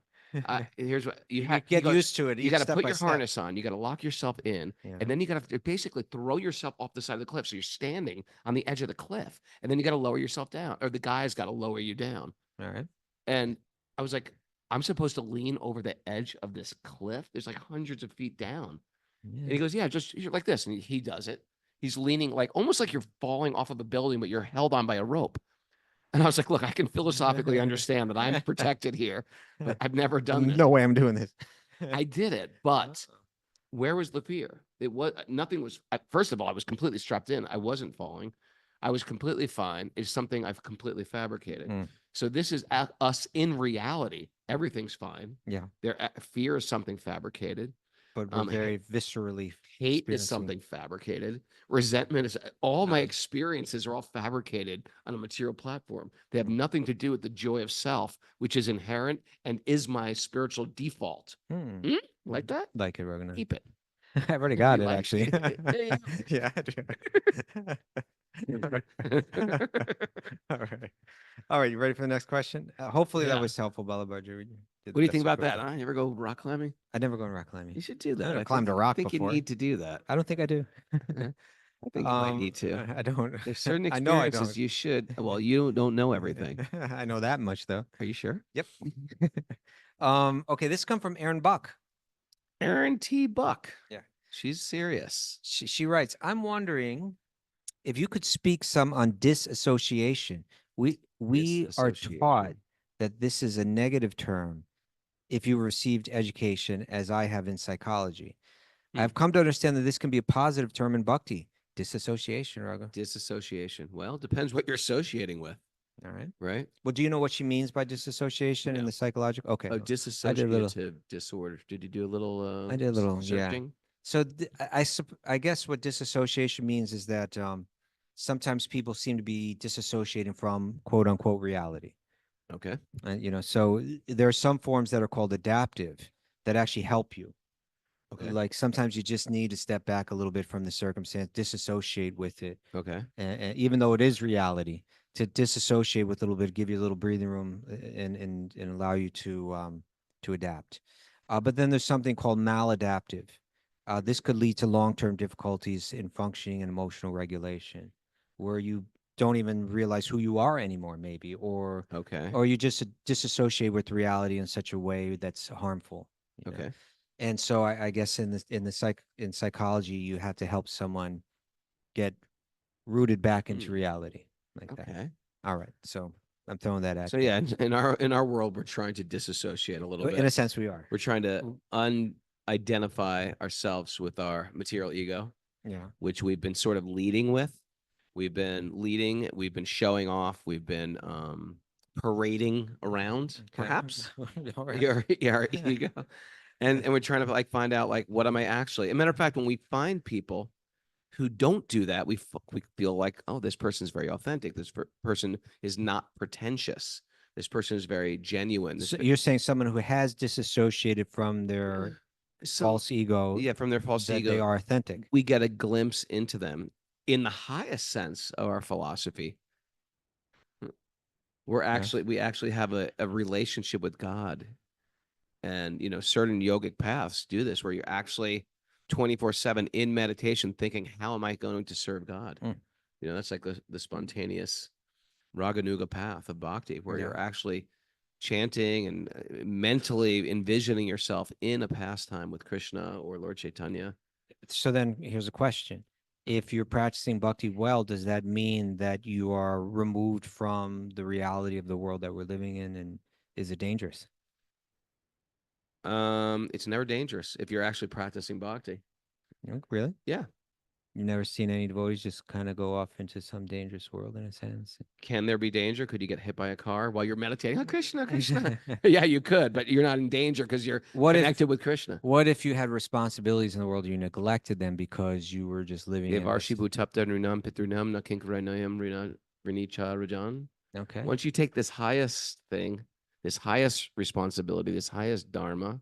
B: Here's what you
A: You
B: have.
A: get used to it.
B: You got to put your
A: step.
B: harness on. You got to lock yourself in,
A: Yeah.
B: and then you got to basically throw yourself off the side of the cliff. So you're standing on the edge of the cliff, and then you got to lower yourself down, or the guy's got to lower you down.
A: All right.
B: And I was like, I'm supposed to lean over the edge of this cliff. There's like hundreds of feet down.
A: Yeah.
B: And he goes, yeah, just you're like this, and he does it. He's leaning like almost like you're falling off of a building, but you're held on by a rope. And I was like, look, I can philosophically understand that I'm protected here, but I've never done this.
A: No way I'm doing this.
B: I did it, but where was the fear? It was nothing was. First of all, I was completely strapped in. I wasn't falling. I was completely fine. It's something I've completely fabricated.
A: Mm.
B: So this is us in reality. Everything's fine.
A: Yeah.
B: Fear is something fabricated.
A: But we're very viscerally
B: Hate is
A: experiencing.
B: something fabricated. Resentment is all my experiences are all fabricated on a material platform. They have nothing to do with the joy of self, which is inherent and is my spiritual default. Like that?
A: Like it, Raghunath.
B: Keep it.
A: I've already got
B: You
A: it,
B: like
A: actually.
B: it?
A: Yeah, I do. All right. All right. You ready for the next question? Hopefully that
B: Yeah.
A: was helpful, Balabarji.
B: What do you think about that? Huh? You ever go rock climbing?
A: I never go rock climbing.
B: You should do that.
A: I climbed a rock
B: think
A: before.
B: you need to do that.
A: I don't think I do.
B: I think you might need to.
A: I don't.
B: There's certain
A: I know I
B: experiences
A: don't.
B: you should. Well, you don't know everything.
A: I know that much, though.
B: Are you sure?
A: Yep. Okay, this come from Aaron Buck.
B: Aaron T. Buck.
A: Yeah.
B: She's serious.
A: She writes, I'm wondering if you could speak some on disassociation. We are taught that this is a negative term if you received education, as I have in psychology. I've come to understand that this can be a positive term in Bhakti. Disassociation, Raghu.
B: Disassociation. Well, depends what you're associating with.
A: All right.
B: Right.
A: Well, do you know what she means by disassociation in the psychological? Okay.
B: Oh, dissociative disorder. Did you do a little?
A: I did a little
B: searching?
A: Yeah. So I guess what disassociation means is that sometimes people seem to be disassociating from quote unquote reality.
B: Okay.
A: So there are some forms that are called adaptive that actually help you.
B: Okay.
A: Like sometimes you just need to step back a little bit from the circumstance, disassociate with it.
B: Okay.
A: And even though it is reality, to disassociate with a little bit, give you a little breathing room and allow you to adapt. But then there's something called maladaptive. This could lead to long-term difficulties in functioning and emotional regulation, where you don't even realize who you are anymore, maybe, or you just disassociate with reality in such a way that's harmful.
B: Okay.
A: And so I guess in psychology, you have to help someone get rooted back into reality like that.
B: Okay.
A: All right. So I'm throwing that at
B: So
A: you.
B: yeah, in our world, we're trying to disassociate a little bit.
A: In a sense, we are.
B: We're trying to unidentify ourselves with our material ego.
A: Yeah.
B: Which we've been sort of leading with. We've been leading. We've been showing off. We've been parading around, perhaps. Your ego. And we're trying to find out what am I actually? As a matter of fact, when we find people who don't do that, we feel like, oh, this person is very authentic. This person is not pretentious. This person is very genuine.
A: So you're saying someone who has disassociated from their false ego.
B: Yeah, from their false ego.
A: They are authentic.
B: We get a glimpse into them in the highest sense of our philosophy. We actually have a relationship with God. And certain yogic paths do this, where you're actually 24/7 in meditation, thinking, how am I going to serve God?
A: Mm.
B: That's like the spontaneous Raganuga path of bhakti, where
A: Yeah.
B: you're actually chanting and mentally envisioning yourself in a pastime with Krishna or Lord Chaitanya.
A: So then here's a question. If you're practicing bhakti well, does that mean that you are removed from the reality of the world that we're living in? And is it dangerous?
B: It's never dangerous if you're actually practicing bhakti.
A: Really?
B: Yeah.
A: You've never seen any devotees just kind of go off into some dangerous world in a sense?
B: Can there be danger? Could you get hit by a car while you're meditating? Oh, Krishna, Krishna. Yeah, you could, but you're not in danger because you're
A: What if
B: connected with Krishna.
A: what if you had responsibilities in the world, you neglected them because you were just living in this?
B: Devarshi bhutapta nrinam pitrunam na kinkaranayam rinicha rajan.
A: Okay.
B: Once you take this highest thing, this highest responsibility, this highest dharma,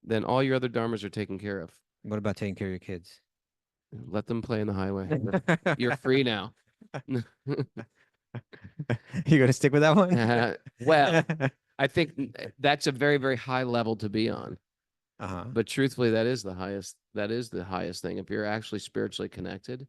B: then all your other dharmas are taken care of.
A: What about taking care of your kids?
B: Let them play in the highway. You're free now.
A: You gonna stick with that one?
B: Well, I think that's a very, very high level to be on.
A: Uh-huh.
B: But truthfully, that is the highest. That is the highest thing. If you're actually spiritually connected.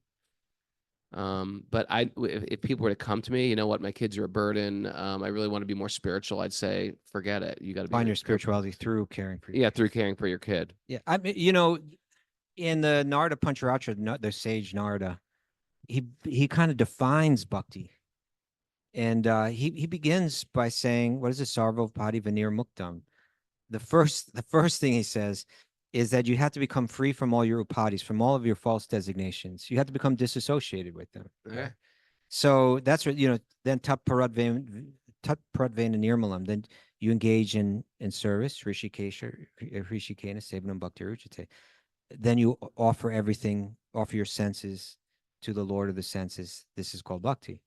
B: But if people were to come to me, you know what, my kids are a burden. I really want to be more spiritual. I'd say, forget it. You got to
A: Find your spirituality through caring for your
B: Yeah,
A: kids.
B: through caring for your kid.
A: Yeah, I mean, in the Narada Pancharatra, the sage Narada, he kind of defines bhakti, and he begins by saying, "What is a sarvopati veneer muktam?" The first thing he says is that you have to become free from all your upadis, from all of your false designations. You have to become disassociated with them.
B: Okay.
A: Right? So that's what then tat paradvena nirmalam. Then you engage in service, Rishikesh, Rishikena, Sevanam Bhakti Ruchite. Then you offer your senses to the Lord of the senses. This is called bhakti.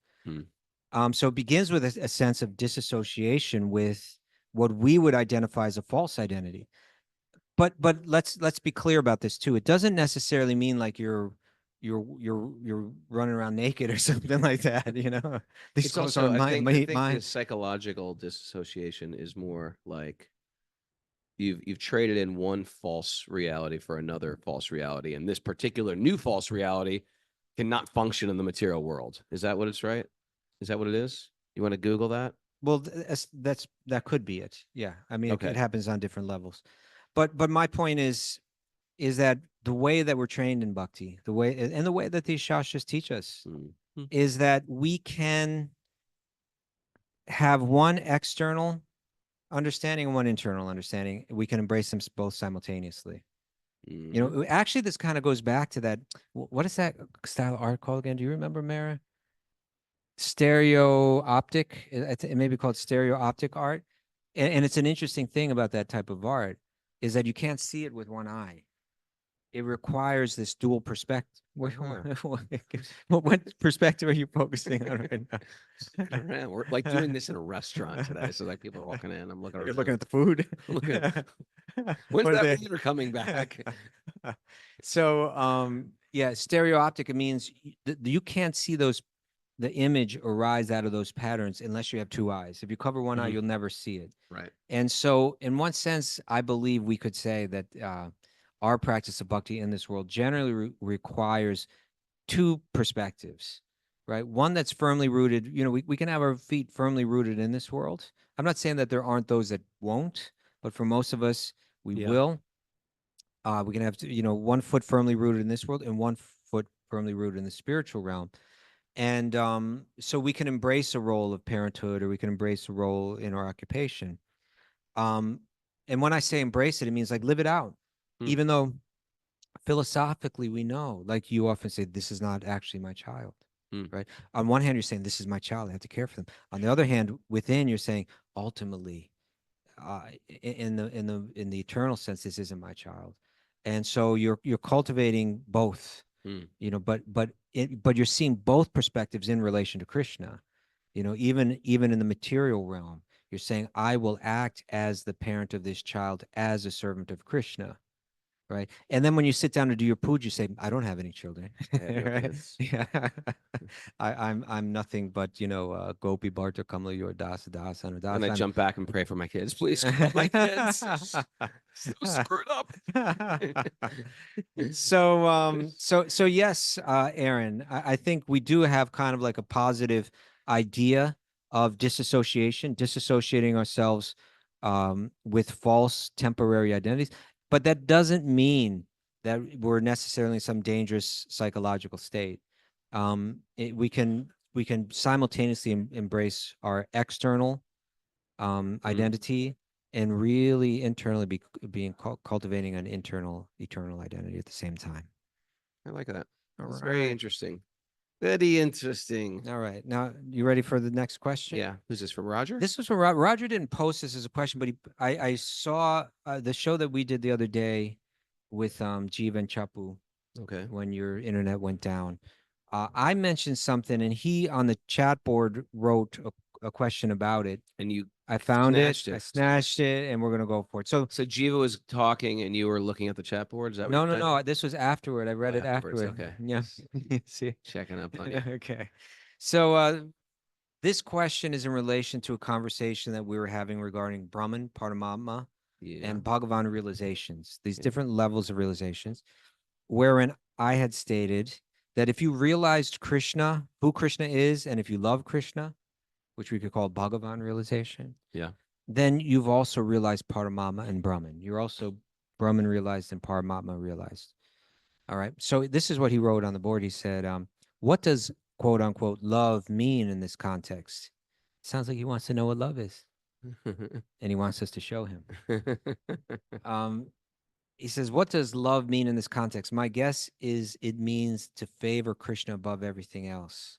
A: So it begins with a sense of disassociation with what we would identify as a false identity. But let's be clear about this too. It doesn't necessarily mean like you're running around naked or something like that. These
B: It's
A: clothes
B: also,
A: aren't
B: I think
A: mine.
B: the psychological disassociation is more like you've traded in one false reality for another false reality, and this particular new false reality cannot function in the material world. Is that what it's right? Is that what it is? You want to Google that?
A: Well, that could be it. Yeah, I mean,
B: Okay.
A: it happens on different levels. But my point is that the way that we're trained in bhakti, the way that these shastras teach us, is that we can have one external understanding and one internal understanding. We can embrace them both simultaneously. Actually, this kind of goes back to that. What is that style of art called again? Do you remember, Mara? Stereo optic. It may be called stereo optic art. And it's an interesting thing about that type of art is that you can't see it with one eye. It requires this dual perspective. What perspective are you focusing on right now?
B: We're like doing this in a restaurant today. So like people are walking in. I'm looking.
A: You're looking at the food.
B: When's that waiter coming back?
A: So yeah, stereo optic. It means you can't see the image arise out of those patterns unless you have two eyes. If you cover one eye, you'll never see it.
B: Right.
A: And so in one sense, I believe we could say that our practice of bhakti in this world generally requires two perspectives, right? One that's firmly rooted, we can have our feet firmly rooted in this world. I'm not saying that there aren't those that won't, but for most of us, we will. We can have, 1 foot firmly rooted in this world and 1 foot firmly rooted in the spiritual realm. And so we can embrace a role of parenthood, or we can embrace a role in our occupation. And when I say embrace it, it means like live it out, even though philosophically we know, like you often say, this is not actually my child, right? On one hand, you're saying this is my child, I have to care for them. On the other hand, within you're saying ultimately, in the eternal sense, this isn't my child. And so you're cultivating both. But you're seeing both perspectives in relation to Krishna. Even in the material realm, you're saying, I will act as the parent of this child, as a servant of Krishna. right? And then when you sit down to do your puja, you say, I don't have any children.
B: I have no
A: Right?
B: kids.
A: Yeah. I'm nothing but, Gopi Bharta Kamla Yor Das Das and
B: And I
A: Das.
B: jump back and pray for my kids. Please kill my kids. So screwed up.
A: So yes, Aaron, I think we do have kind of like a positive idea of disassociating ourselves with false temporary identities, but that doesn't mean that we're necessarily in some dangerous psychological state. We can simultaneously embrace our external identity and really internally being cultivating an internal eternal identity at the same time.
B: I like that.
A: All
B: It's very
A: right.
B: interesting. Very interesting.
A: All right. Now, you ready for the next question?
B: Yeah. Who's this, from Roger?
A: This was from Roger. Didn't post this as a question, but I saw the show that we did the other day with Jeev and Chapu
B: Okay.
A: when your internet went down. I mentioned something, and he on the chat board wrote a question about it.
B: And you
A: I found it.
B: snatched it.
A: I snatched it, and we're gonna go for it. So
B: Jiva was talking and you were looking at the chat board. Is that what
A: no,
B: you're
A: no,
B: saying?
A: no. This was afterward. I read it
B: Afterwards,
A: afterward.
B: okay.
A: Yeah. See.
B: Checking up on you.
A: Okay. So this question is in relation to a conversation that we were having regarding Brahman, Paramatma,
B: Yeah.
A: and Bhagavan realizations, these
B: Yeah.
A: different levels of realizations, wherein I had stated that if you realized Krishna, who Krishna is, and if you love Krishna, which we could call Bhagavan realization,
B: Yeah.
A: then you've also realized Paramatma and Brahman. You're also Brahman realized and Paramatma realized. All right. So this is what he wrote on the board. He said, what does quote unquote love mean in this context? Sounds like he wants to know what love is. And he wants us to show him. He says, what does love mean in this context? My guess is it means to favor Krishna above everything else.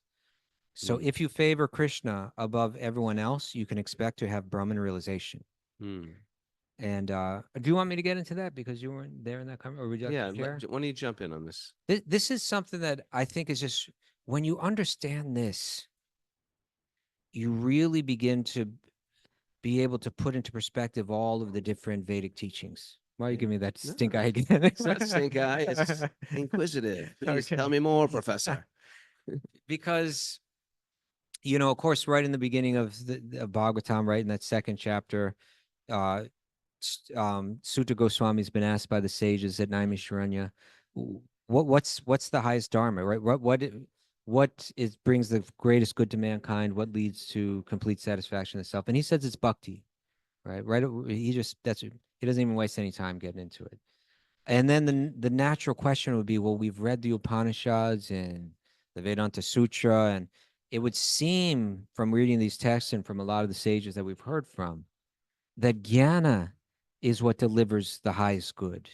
A: So if you favor Krishna above everyone else, you can expect to have Brahman realization. And do you want me to get into that because you weren't there in that conversation? Or would you like to share?
B: Why don't you jump in on this?
A: This is something that I think is just, when you understand this, you really begin to be able to put into perspective all of the different Vedic teachings. Why are you giving me that stink eye again?
B: It's not stink eye. It's inquisitive. Please tell me more, Professor.
A: Because, of course, right in the beginning of the Bhagavatam, right in that second chapter, Sutta Goswami's been asked by the sages at Naimisharanya, what's the highest dharma, right? What brings the greatest good to mankind? What leads to complete satisfaction of self? And he says it's bhakti, right? Right. He doesn't even waste any time getting into it. And then the natural question would be, well, we've read the Upanishads and the Vedanta Sutra, and it would seem from reading these texts and from a lot of the sages that we've heard from, that jnana is what delivers the highest good.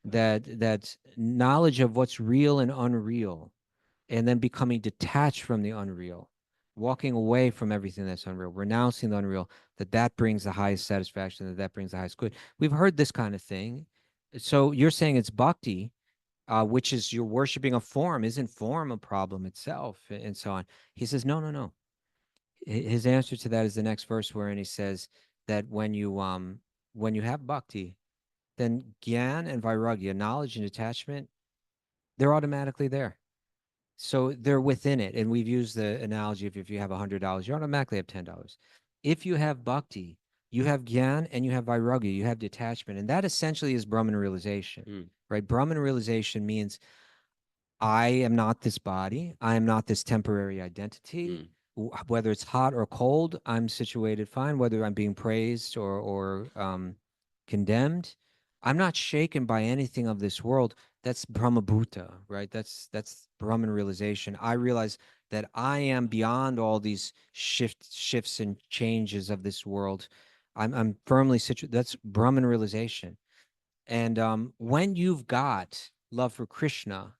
A: That knowledge of what's real and unreal, and then becoming detached from the unreal, walking away from everything that's unreal, renouncing the unreal, that brings the highest satisfaction, that brings the highest good. We've heard this kind of thing. So you're saying it's bhakti, which is you're worshiping a form. Isn't form a problem itself, and so on? He says, no. His answer to that is the next verse, wherein he says that when you have bhakti, then gyan and vairagya, knowledge and detachment, they're automatically there. So they're within it. And we've used the analogy of if you have $100, you automatically have $10. If you have bhakti, you have gyan and you have vairagya, you have detachment. And that essentially is Brahman realization, right? Brahman realization means I am not this body. I am not this temporary identity. Whether it's hot or cold, I'm situated fine. Whether I'm being praised or condemned, I'm not shaken by anything of this world. That's Brahmabhuta, right? That's Brahman realization. I realize that I am beyond all these shifts and changes of this world. I'm firmly situated. That's Brahman realization. And when you've got love for Krishna,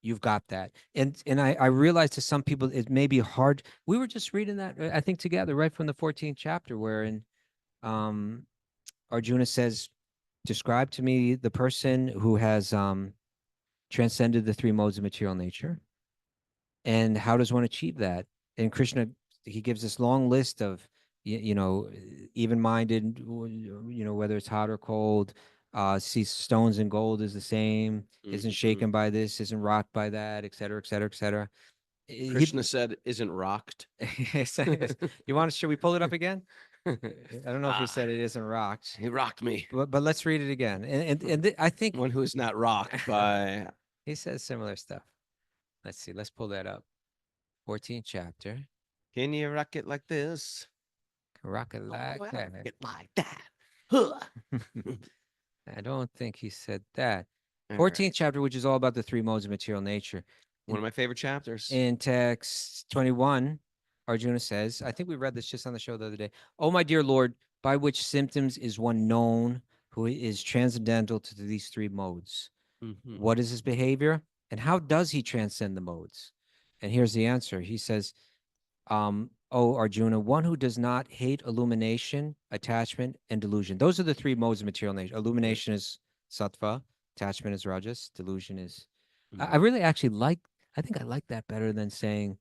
A: you've got that. And I realize to some people it may be hard. We were just reading that, I think, together, right from the 14th chapter, wherein Arjuna says, describe to me the person who has transcended the three modes of material nature. And how does one achieve that? And Krishna, he gives this long list of, even-minded, whether it's hot or cold, sees stones and gold is the same, isn't
B: Mhm.
A: shaken by this, isn't rocked by that, et cetera, et cetera, et cetera.
B: Krishna said, "Isn't rocked."
A: You want to, should we pull it up again? I don't know if he
B: Ah,
A: said it isn't rocked,
B: he rocked me.
A: but let's read it again. I think
B: One who is not rocked by.
A: he says similar stuff. Let's see. Let's pull that up. 14th chapter.
B: Can you rock it like this?
A: Rock it like
B: Rock
A: that.
B: it like that. Huh.
A: I don't think he said that.
B: All
A: 14th
B: right.
A: chapter, which is all about the three modes of material nature.
B: One of my favorite chapters.
A: In text 21, Arjuna says, I think we read this just on the show the other day. Oh, my dear Lord, by which symptoms is one known who is transcendental to these three modes?
B: Mhm.
A: What is his behavior? And how does he transcend the modes? And here's the answer. He says, oh, Arjuna, one who does not hate illumination, attachment, and delusion. Those are the three modes of material nature. Illumination is sattva, attachment is rajas, delusion is. I really actually like, I think I like that better than saying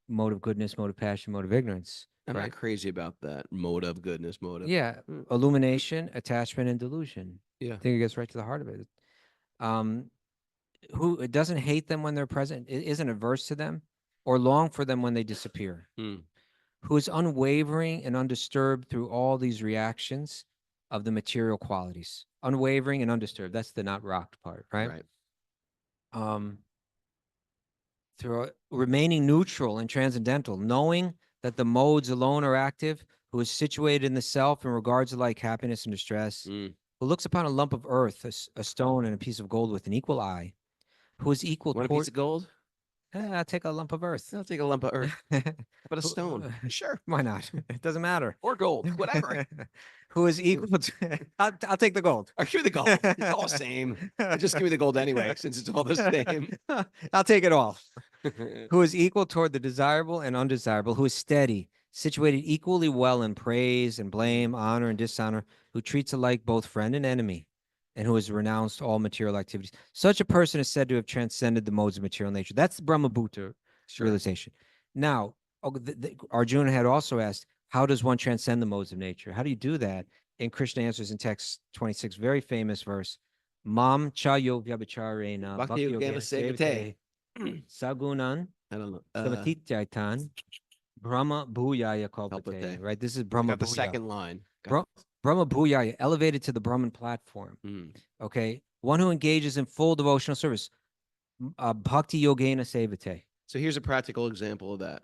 A: mode of goodness, mode of passion, mode of ignorance.
B: I'm
A: right?
B: not crazy about that mode of goodness, mode of.
A: Yeah,
B: Mm.
A: illumination, attachment, and delusion.
B: Yeah.
A: I think it gets right to the heart of it. Who doesn't hate them when they're present, isn't averse to them, or long for them when they disappear.
B: Mm.
A: Who is unwavering and undisturbed through all these reactions of the material qualities. Unwavering and undisturbed. That's the not rocked part, right?
B: Right.
A: Through remaining neutral and transcendental, knowing that the modes alone are active, who is situated in the self and regards alike happiness and distress,
B: Mm.
A: who looks upon a lump of earth, a stone, and a piece of gold with an equal eye, who is equal
B: Want a
A: toward.
B: piece of gold?
A: I'll take a lump of earth.
B: I'll take a lump of earth. How about a
A: Who-
B: stone? Sure.
A: Why not? It doesn't matter.
B: Or gold, whatever.
A: Who is equal to. I'll take the gold.
B: Or give me the gold. It's all the same. Just give me the gold anyway, since it's all the same.
A: I'll take it all. Who is equal toward the desirable and undesirable, who is steady, situated equally well in praise and blame, honor and dishonor, who treats alike both friend and enemy, and who has renounced all material activities. Such a person is said to have transcended the modes of material nature. That's the Brahma-bhuta
B: Sure.
A: realization. Now, Arjuna had also asked, how does one transcend the modes of nature? How do you do that? And Krishna answers in text 26, very famous verse, Mam chayo vyabhacharena
B: Bhakti
A: bhakti
B: Yogena
A: yogena
B: Sevate.
A: sagunan
B: I don't know.
A: samatitjaitan Brahma bhuyaya kalpate.
B: Kalpate.
A: Right? This is
B: I
A: Brahma
B: got the
A: bhuya.
B: second line.
A: Brahma bhuyaya, elevated to the Brahman platform.
B: Mm.
A: Okay. One who engages in full devotional service. Bhakti yogena sevate.
B: So here's a practical example of that.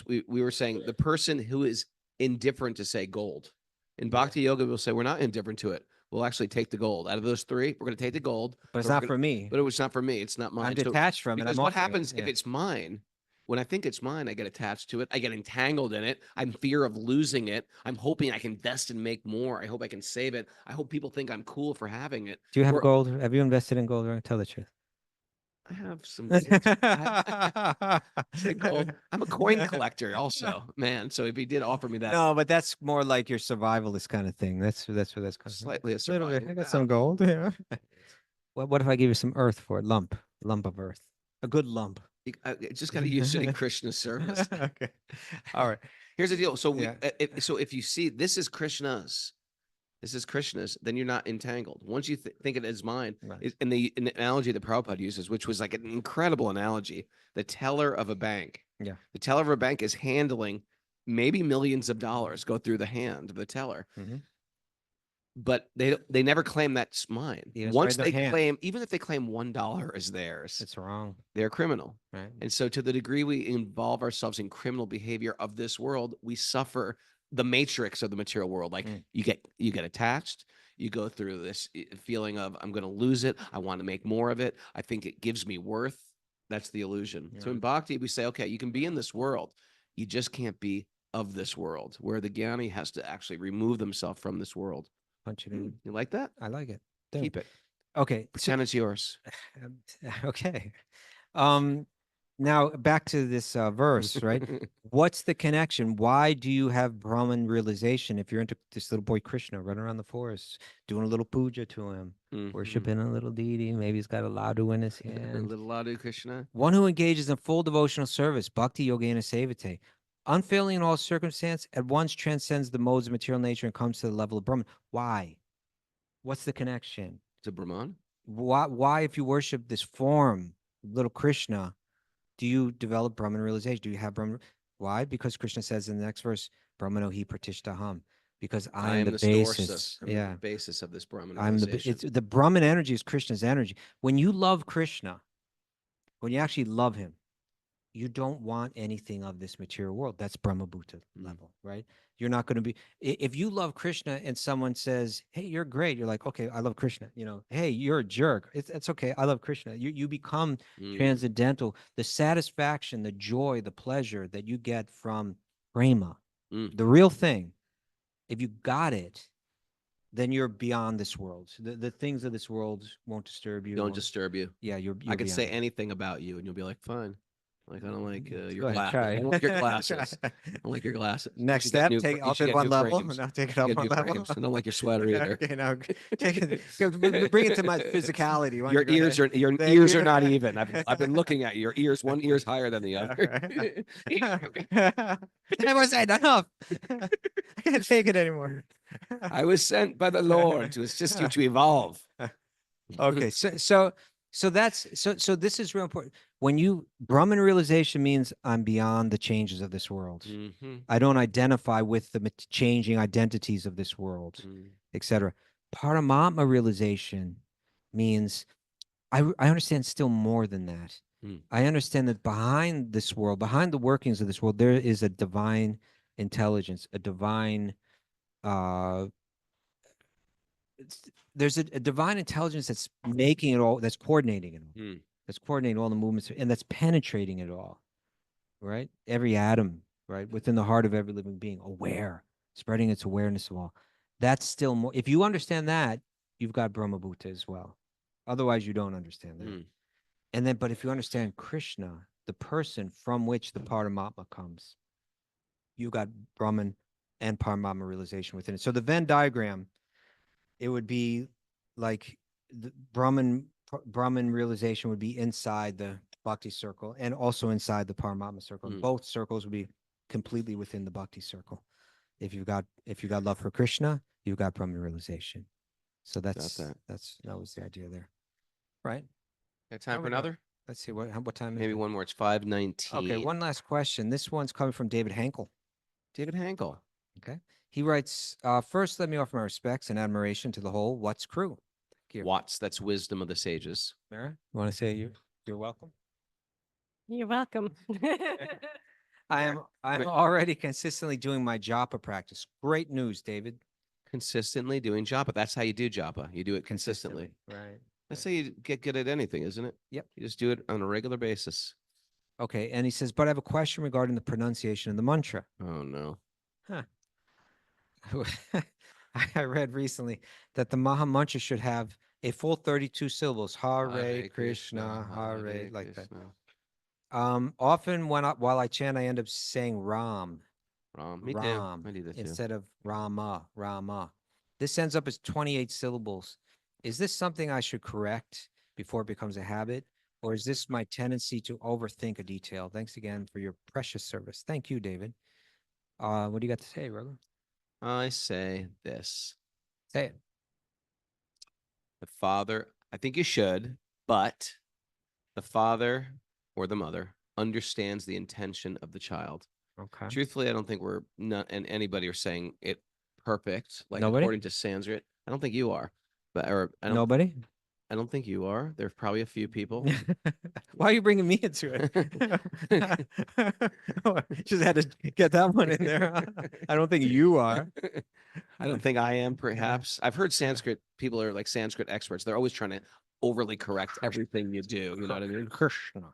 B: We were saying the person who is indifferent to, say, gold. In Bhakti Yoga, we'll say we're not indifferent to it. We'll actually take the gold. Out of those three, we're going to take the gold.
A: But it's
B: we're
A: not
B: gonna-
A: for me.
B: But it's not for me. It's not mine.
A: I'm
B: So-
A: detached from it.
B: because
A: I'm
B: what
A: offering it.
B: happens if
A: Yeah.
B: it's mine? When I think it's mine, I get attached to it. I get entangled in it. I'm fear of losing it. I'm hoping I can invest and make more. I hope I can save it. I hope people think I'm cool for having it.
A: Do you have
B: Or-
A: gold? Have you invested in gold? Right? Tell the truth.
B: I have some gold. I'm a coin collector also, man. So if he did offer me that,
A: No, but that's more like your survivalist kind of thing. That's where that's coming from.
B: slightly a
A: Little bit.
B: survival
A: I got some gold. Yeah. What if I give you some earth for it? Lump of earth. A good lump.
B: I just got to use it in Krishna's service.
A: Okay. All right.
B: Here's the deal. So
A: Yeah.
B: if you see this is Krishna's, then you're not entangled. Once you think it is mine,
A: Right.
B: in the analogy that Prabhupada uses, which was like an incredible analogy, the teller of a bank.
A: Yeah.
B: The teller of a bank is handling maybe millions of dollars go through the hand of the teller.
A: Mhm.
B: But they never claim that's mine.
A: Yeah, it's
B: Once
A: right in
B: they
A: their hand.
B: claim, even if they claim $1 is theirs,
A: It's wrong.
B: they're a criminal.
A: Right.
B: And so to the degree we involve ourselves in criminal behavior of this world, we suffer the matrix of the material world. Like you get attached, you go through this feeling of I'm going to lose it. I want to make more of it. I think it gives me worth. That's the illusion. So in Bhakti, we say, okay, you can be in this world. You just can't be of this world, where the Jnani has to actually remove themselves from this world.
A: Punch it in.
B: You like that?
A: I like it.
B: Keep it.
A: Okay.
B: Pretend it's yours.
A: Okay. Now back to this verse, right? What's the connection? Why do you have Brahman realization if you're into this little boy Krishna running around the forest, doing a little puja to him, worshiping a little deity? Maybe he's got a ladu in his hand.
B: Little Ladu Krishna.
A: One who engages in full devotional service, Bhakti Yogena Sevate, unfailing in all circumstance, at once transcends the modes of material nature and comes to the level of Brahman. Why? What's the connection?
B: To Brahman?
A: Why, if you worship this form, little Krishna, do you develop Brahman realization? Do you have Brahman? Why? Because Krishna says in the next verse, Brahmano hi pratishtaham, because I am the
B: source
A: basis.
B: I'm
A: Yeah.
B: the basis of this Brahman
A: I'm
B: realization.
A: it's the Brahman energy is Krishna's energy. When you love Krishna, when you actually love him, you don't want anything of this material world. That's Brahmabhuta level, right? You're not going to be, if you love Krishna and someone says, hey, you're great. You're like, okay, I love Krishna. You know, hey, you're a jerk. It's okay. I love Krishna. You become transcendental. The satisfaction, the joy, the pleasure that you get from prema, the real thing, if you got it, then you're beyond this world. The things of this world won't disturb you.
B: Don't disturb you.
A: Yeah, you're
B: I could say
A: beyond.
B: anything about you and you'll be like, fine. Like, I don't like your
A: Go ahead,
B: glasses.
A: try.
B: I don't like your glasses.
A: Try.
B: I don't like your glasses.
A: Next
B: You should get
A: step,
B: new
A: take
B: you
A: up
B: should
A: it
B: get
A: one
B: new
A: level.
B: frames.
A: Now take it
B: You
A: up
B: get
A: one
B: new
A: level.
B: frames. I don't like your sweater either.
A: Okay, now take it. Bring it to my physicality. Why
B: Your
A: don't you go
B: ears
A: ahead?
B: are your
A: Thank
B: ears
A: you.
B: are not even. I've been looking at your ears. One ear's higher than the other.
A: That was enough. I can't take it anymore.
B: I was sent by the Lord to assist you to evolve.
A: Okay, so that's so this is real important. When you Brahman realization means I'm beyond the changes of this world. I don't identify with the changing identities of this world, etc. Paramatma realization means I understand still more than that. I understand that behind this world, behind the workings of this world, there is a divine intelligence, a divine there's a divine intelligence that's making it all, that's coordinating it all, that's coordinating all the movements, and that's penetrating it all, right? Every atom, right? Within the heart of every living being, aware, spreading its awareness of all. That's still more. If you understand that, you've got Brahmabhuta as well. Otherwise, you don't understand that. And then, but if you understand Krishna, the person from which the Paramatma comes, you got Brahman and Paramatma realization within it. So the Venn diagram, it would be like the Brahman realization would be inside the Bhakti circle and also inside the Paramatma circle. Both circles would be completely within the Bhakti circle. If you got love for Krishna, you've got Brahman realization. So that was the idea there, right?
B: Got time for another?
A: Let's see what time is
B: Maybe
A: it?
B: one more. It's 5:19.
A: Okay, one last question. This one's coming from David Hankel.
B: David Hankel.
A: Okay. He writes, first, let me offer my respects and admiration to the whole What's crew. Thank you.
B: Watts, that's wisdom of the sages.
A: Mara, you want to say you're welcome?
C: You're welcome.
A: I'm already consistently doing my japa practice. Great news, David.
B: Consistently doing japa. That's how you do japa. You do it consistently.
A: Right.
B: That's how you get good at anything, isn't it?
A: Yep.
B: You just do it on a regular basis.
A: Okay. And he says, but I have a question regarding the pronunciation of the mantra.
B: Oh, no.
A: Huh. I read recently that the Maha Mantra should have a full 32 syllables. Hare Krishna, Hare, like that. Often while I chant, I end up saying Ram.
B: Me
A: Ram,
B: too. I do that too.
A: instead of Rama. This ends up as 28 syllables. Is this something I should correct before it becomes a habit? Or is this my tendency to overthink a detail? Thanks again for your precious service. Thank you, David. What do you got to say, Raghu?
B: I say this.
A: Say it.
B: The father, I think you should, but the father or the mother understands the intention of the child.
A: Okay.
B: Truthfully, I don't think we're not, and anybody are saying it perfect, like
A: Nobody?
B: according to Sanskrit. I don't think you are, but
A: Nobody?
B: I don't think you are. There's probably a few people.
A: Why are you bringing me into it? Just had to get that one in there. I don't think you are.
B: I don't think I am, perhaps. I've heard Sanskrit, people are like Sanskrit experts. They're always trying to overly correct everything you do. You know what I mean?
A: Krishna.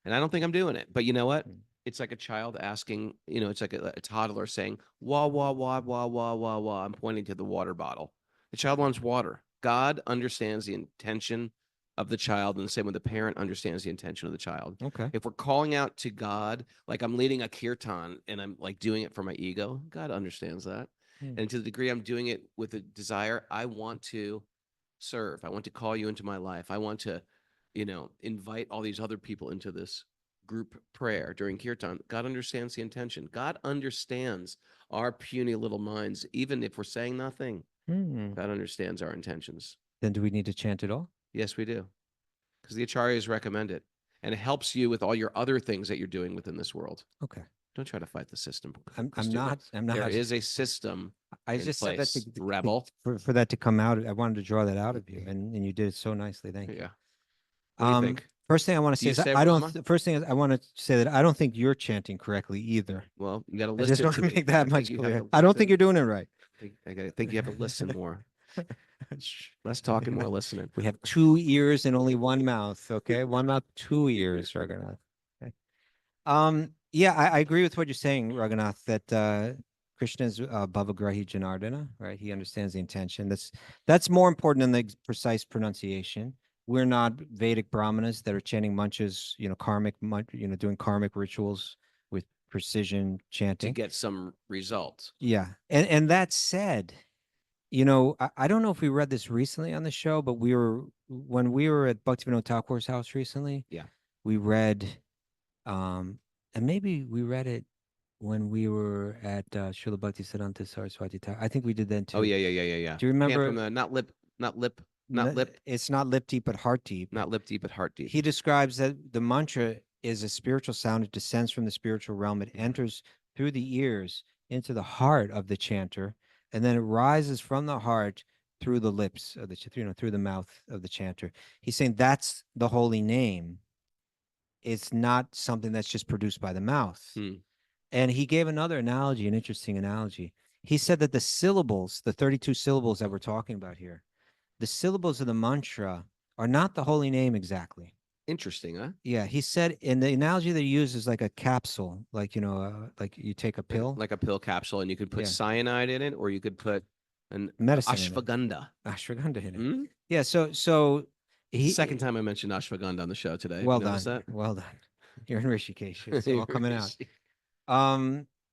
B: And I don't think I'm doing it. But you know what? It's like a child asking, it's like a toddler saying, wah, wah, wah, wah, wah, wah, wah. I'm pointing to the water bottle. The child wants water. God understands the intention of the child in the same way the parent understands the intention of the child.
A: Okay.
B: If we're calling out to God, like I'm leading a kirtan and I'm like doing it for my ego, God understands that. And to the degree I'm doing it with a desire, I want to serve. I want to call you into my life. I want to, invite all these other people into this group prayer during kirtan, God understands the intention. God understands our puny little minds. Even if we're saying nothing, God understands our intentions.
A: Then do we need to chant it all?
B: Yes, we do. Because the acharyas recommend it. And it helps you with all your other things that you're doing within this world.
A: Okay.
B: Don't try to fight the system.
A: I'm
B: Kaustubha.
A: not.
B: There is a system.
A: I
B: in
A: just said that
B: place. Rebel.
A: for that to come out. I wanted to draw that out of you, and you did it so nicely. Thank you.
B: Yeah. What do you think?
A: First thing I want to
B: Do
A: say
B: you
A: is
B: say
A: I don't.
B: Rama?
A: First thing is I want to say that I don't think you're chanting correctly either.
B: Well, you got to
A: I
B: listen.
A: just want to make that much
B: you have
A: clear.
B: to
A: I don't
B: listen.
A: think you're doing it right.
B: I think you have to listen more. Less talking, more listening.
A: We have 2 ears and only one mouth. Okay, one mouth, 2 ears, Raghunath. Okay. Yeah, I agree with what you're saying, Raghunath. That Krishna is Bhavagrahi Janardana, right? He understands the intention. That's more important than the precise pronunciation. We're not Vedic Brahmanas that are chanting mantras, karmic, doing karmic rituals with precision
B: To
A: chanting.
B: get some results.
A: Yeah, and that said, I don't know if we read this recently on the show, but when we were at Bhaktivinoda Thakur's house recently.
B: Yeah.
A: We read, and maybe we read it when we were at Srila Bhaktisiddhanta Saraswati Thakur. I think we did then too.
B: Oh yeah.
A: Do you
B: Came
A: remember?
B: from the not lip.
A: It's not lip deep, but heart deep.
B: Not lip deep, but heart deep.
A: He describes that the mantra is a spiritual sound. It descends from the spiritual realm. It enters through the ears into the heart of the chanter, and then it rises from the heart through the lips of the, through the mouth of the chanter. He's saying that's the holy name. It's not something that's just produced by the mouth. And he gave another analogy, an interesting analogy. He said that the syllables, the 32 syllables that we're talking about here, the syllables of the mantra are not the holy name exactly.
B: Interesting, huh?
A: Yeah, he said, and the analogy that he used is like a capsule, like like you take a pill,
B: Like a pill capsule, and you could put cyanide in it, or you could put an
A: medicine,
B: ashwagandha.
A: Ashwagandha in it.
B: Hmm?
A: Yeah, so he.
B: Second time I mentioned ashwagandha on the show today.
A: Well
B: You notice
A: done,
B: that?
A: well done. You're in Rishikesh. It's all coming out.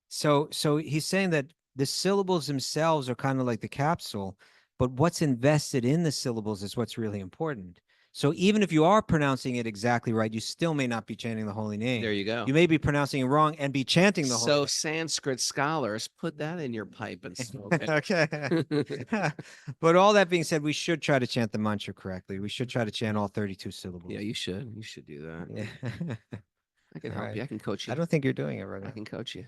A: So he's saying that the syllables themselves are kind of like the capsule, but what's invested in the syllables is what's really important. So even if you are pronouncing it exactly right, you still may not be chanting the holy name.
B: There you go.
A: You may be pronouncing it wrong and be chanting the holy
B: So
A: name.
B: Sanskrit scholars, put that in your pipe and smoke it.
A: Okay. But all that being said, we should try to chant the mantra correctly. We should try to chant all 32 syllables.
B: Yeah, you should. You should do that.
A: Yeah.
B: I can help
A: Alright.
B: you. I can coach you.
A: I don't think you're doing it right
B: I
A: now.
B: can coach you.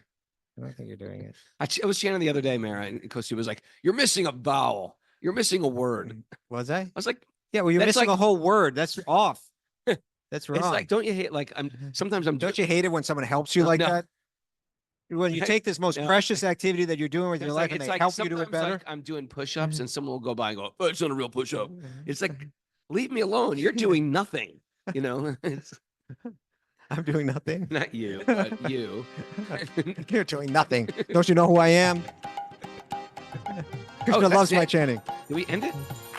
A: I don't think you're doing it.
B: I was chanting the other day, Mara, and Kaustubha was like, "You're missing a vowel. You're missing a word."
A: Was I?
B: I was like,
A: Yeah, well, you're
B: That's
A: missing
B: like-
A: a whole word. That's off. That's wrong.
B: "It's like, don't you hate? Like, sometimes I'm
A: Don't you hate it when someone helps you like
B: No.
A: that? When you take this most
B: No.
A: precious activity that you're doing with your
B: It's
A: life
B: like,
A: and
B: it's
A: they
B: like
A: help you do it
B: sometimes,
A: better?
B: like, I'm doing push-ups and someone will go by and go, "Oh, it's not a real push-up." It's like, leave me alone. You're doing nothing. It's
A: I'm doing nothing.
B: not you, but you.
A: You're doing nothing. Don't you know who I am? Krishna
B: that's
A: loves my
B: it.
A: chanting.
B: Did we end it?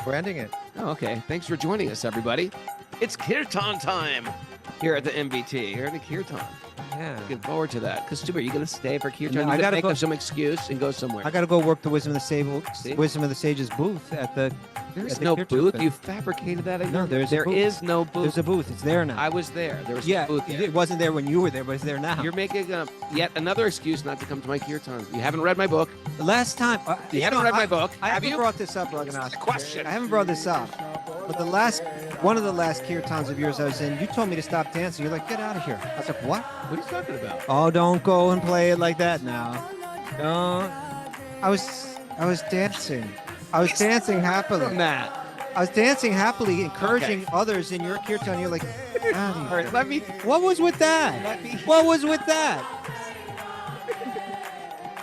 A: We're ending it.
B: Oh, okay. Thanks for joining us, everybody. It's kirtan time here at the MBT. Here at the kirtan.
A: Yeah.
B: Looking forward to that. Kaustubha, are you going to stay for kirtan?
A: No,
B: You
A: I
B: gotta
A: gotta
B: make
A: go-
B: up some excuse and go somewhere.
A: I got to go work the Wisdom of the
B: See?
A: Wisdom of the Sages booth at the.
B: There's
A: at the
B: no
A: kirtan
B: booth.
A: thing.
B: You fabricated that.
A: No, there's a
B: There
A: booth.
B: is no booth.
A: There's a booth. It's there now.
B: I was there. There was
A: Yeah,
B: a booth.
A: it wasn't there when you were there, but it's there now.
B: You're making yet another excuse not to come to my kirtan. You haven't read my book.
A: The last time.
B: You haven't read my book.
A: I
B: have
A: haven't
B: you?
A: brought this up, Raghunath.
B: a question.
A: I haven't brought this up. But one of the last kirtans of yours I was in, you told me to stop dancing. You're like, get out of here. I was like, what?
B: What are you talking about?
A: Oh, don't go and play it like that now. Don't. I was dancing. I was dancing happily.
B: Matt.
A: I was dancing happily, encouraging others in your kirtan. You're like, get out of
B: All
A: here.
B: right, let me.
A: What was with that? What was with that?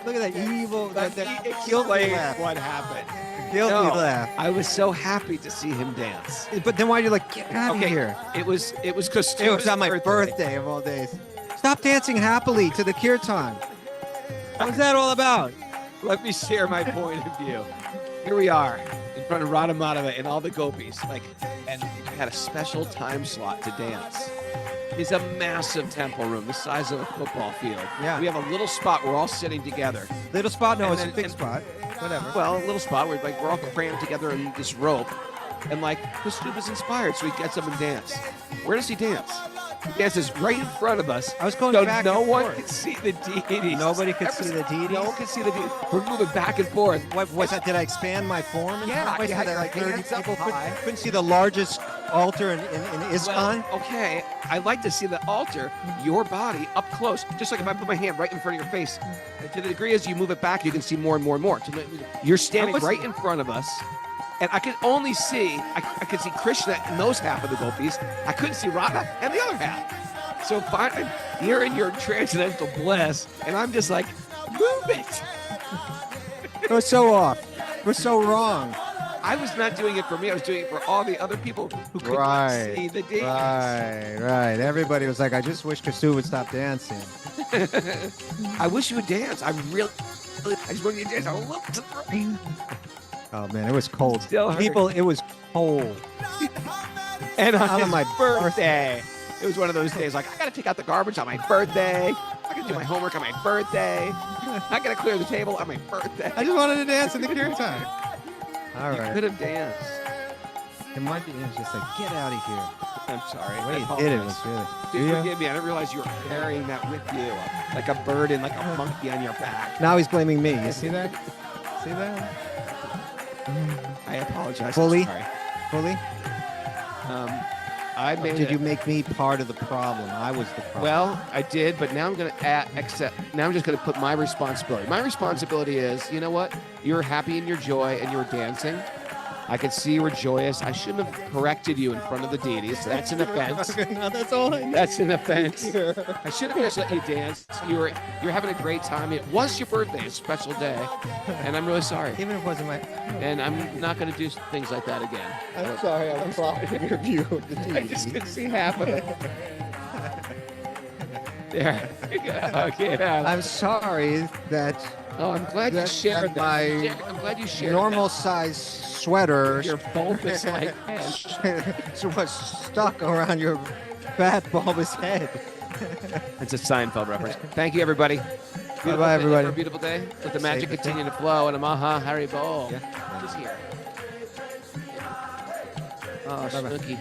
A: Look at that evil, that guilty laugh.
B: what happened.
A: Guilty
B: No.
A: laugh.
B: I was so happy to see him dance.
A: But then why are you like, get out of
B: Okay,
A: here?
B: It was Kaustubha's
A: It was on my birthday of all days. Stop dancing happily to the kirtan. What was that all about?
B: Let me share my point of view. Here we are in front of Radha Madhava and all the gopis, and we had a special time slot to dance. It's a massive temple room, the size of a football field.
A: Yeah.
B: We have a little spot. We're all sitting together.
A: Little spot? No,
B: And
A: it's a
B: then-
A: big
B: and-
A: spot. Whatever.
B: Well, a little spot where we're all crammed together in this rope, and Kaustubha's inspired, so he gets up and dance. Where does he dance? dances right in front of us.
A: I was going
B: So
A: back
B: no
A: and
B: one
A: forth.
B: could see the deities.
A: Nobody could see the deities?
B: No one could see the deities. We're moving back and forth.
A: What was that? Did I expand my form?
B: Yeah,
A: I
B: you had
A: that
B: your
A: like 30
B: hands up
A: people
B: high.
A: couldn't see the largest altar in ISKCON.
B: Well, okay, I like to see the altar, your body, up close. Just like if I put my hand right in front of your face. And to the degree as you move it back, you can see more and more and more. You're standing right in front of us. And I could only see, I could see Krishna and those half of the gopis. I couldn't see Radha and the other half. So finally, you're in your transcendental bliss, and I'm just like, move it.
A: It was so off. It was so wrong.
B: I was not doing it for me. I was doing it for all the other people who couldn't
A: Right,
B: see the deities.
A: Right. Everybody was like, I just wish Kaustubha would stop dancing.
B: I wish you would dance. I just want you to dance a little to the right.
A: Oh man, it was cold.
B: Still hurt.
A: People, it was cold.
B: And
A: On
B: on
A: my
B: my birthday, it was one of those days like, I got to take out the garbage on my birthday. I got to do my homework on my birthday. I got to clear the table on my birthday.
A: I just wanted to dance in the kirtan. All
B: You
A: right.
B: could have danced.
A: It might be. It was just like, get out of here.
B: I'm sorry.
A: The way
B: I
A: you did it
B: apologize.
A: was really.
B: Dude,
A: Do ya?
B: forgive me. I didn't realize you were carrying that with you, like a burden, like a monkey on your back.
A: Now he's blaming me. You see that? See that?
B: I apologize.
A: Fully?
B: I'm sorry.
A: Fully?
B: I made
A: Did
B: it.
A: you make me part of the problem? I was the problem.
B: Well, I did, but now I'm going to accept. Now I'm just going to put my responsibility. My responsibility is, you know what? You were happy in your joy and you were dancing. I could see you were joyous. I shouldn't have corrected you in front of the deities. That's an offense.
A: No, that's all I need.
B: That's an offense. I should have just let you dance. You're having a great time. It was your birthday, a special day, and I'm really sorry.
A: Even if it wasn't my.
B: And I'm not going to do things like that again.
A: I'm sorry. I'm blocking your view of the
B: I just couldn't see half of it. There. Okay. Now.
A: I'm sorry that
B: Oh, I'm glad you
A: that-
B: shared
A: that
B: that.
A: my
B: I'm glad you shared
A: normal size sweater
B: that. Your bulbous like head.
A: was stuck around your fat bulbous head.
B: It's a Seinfeld reference. Thank you, everybody. Beautiful
A: Bye-bye,
B: day
A: everybody.
B: for a beautiful day. Let the magic
A: Safe to
B: continue to flow. And a maha Haribo.
A: Yeah.
B: Just here. Oh,
A: Bye-bye.
B: Snooky.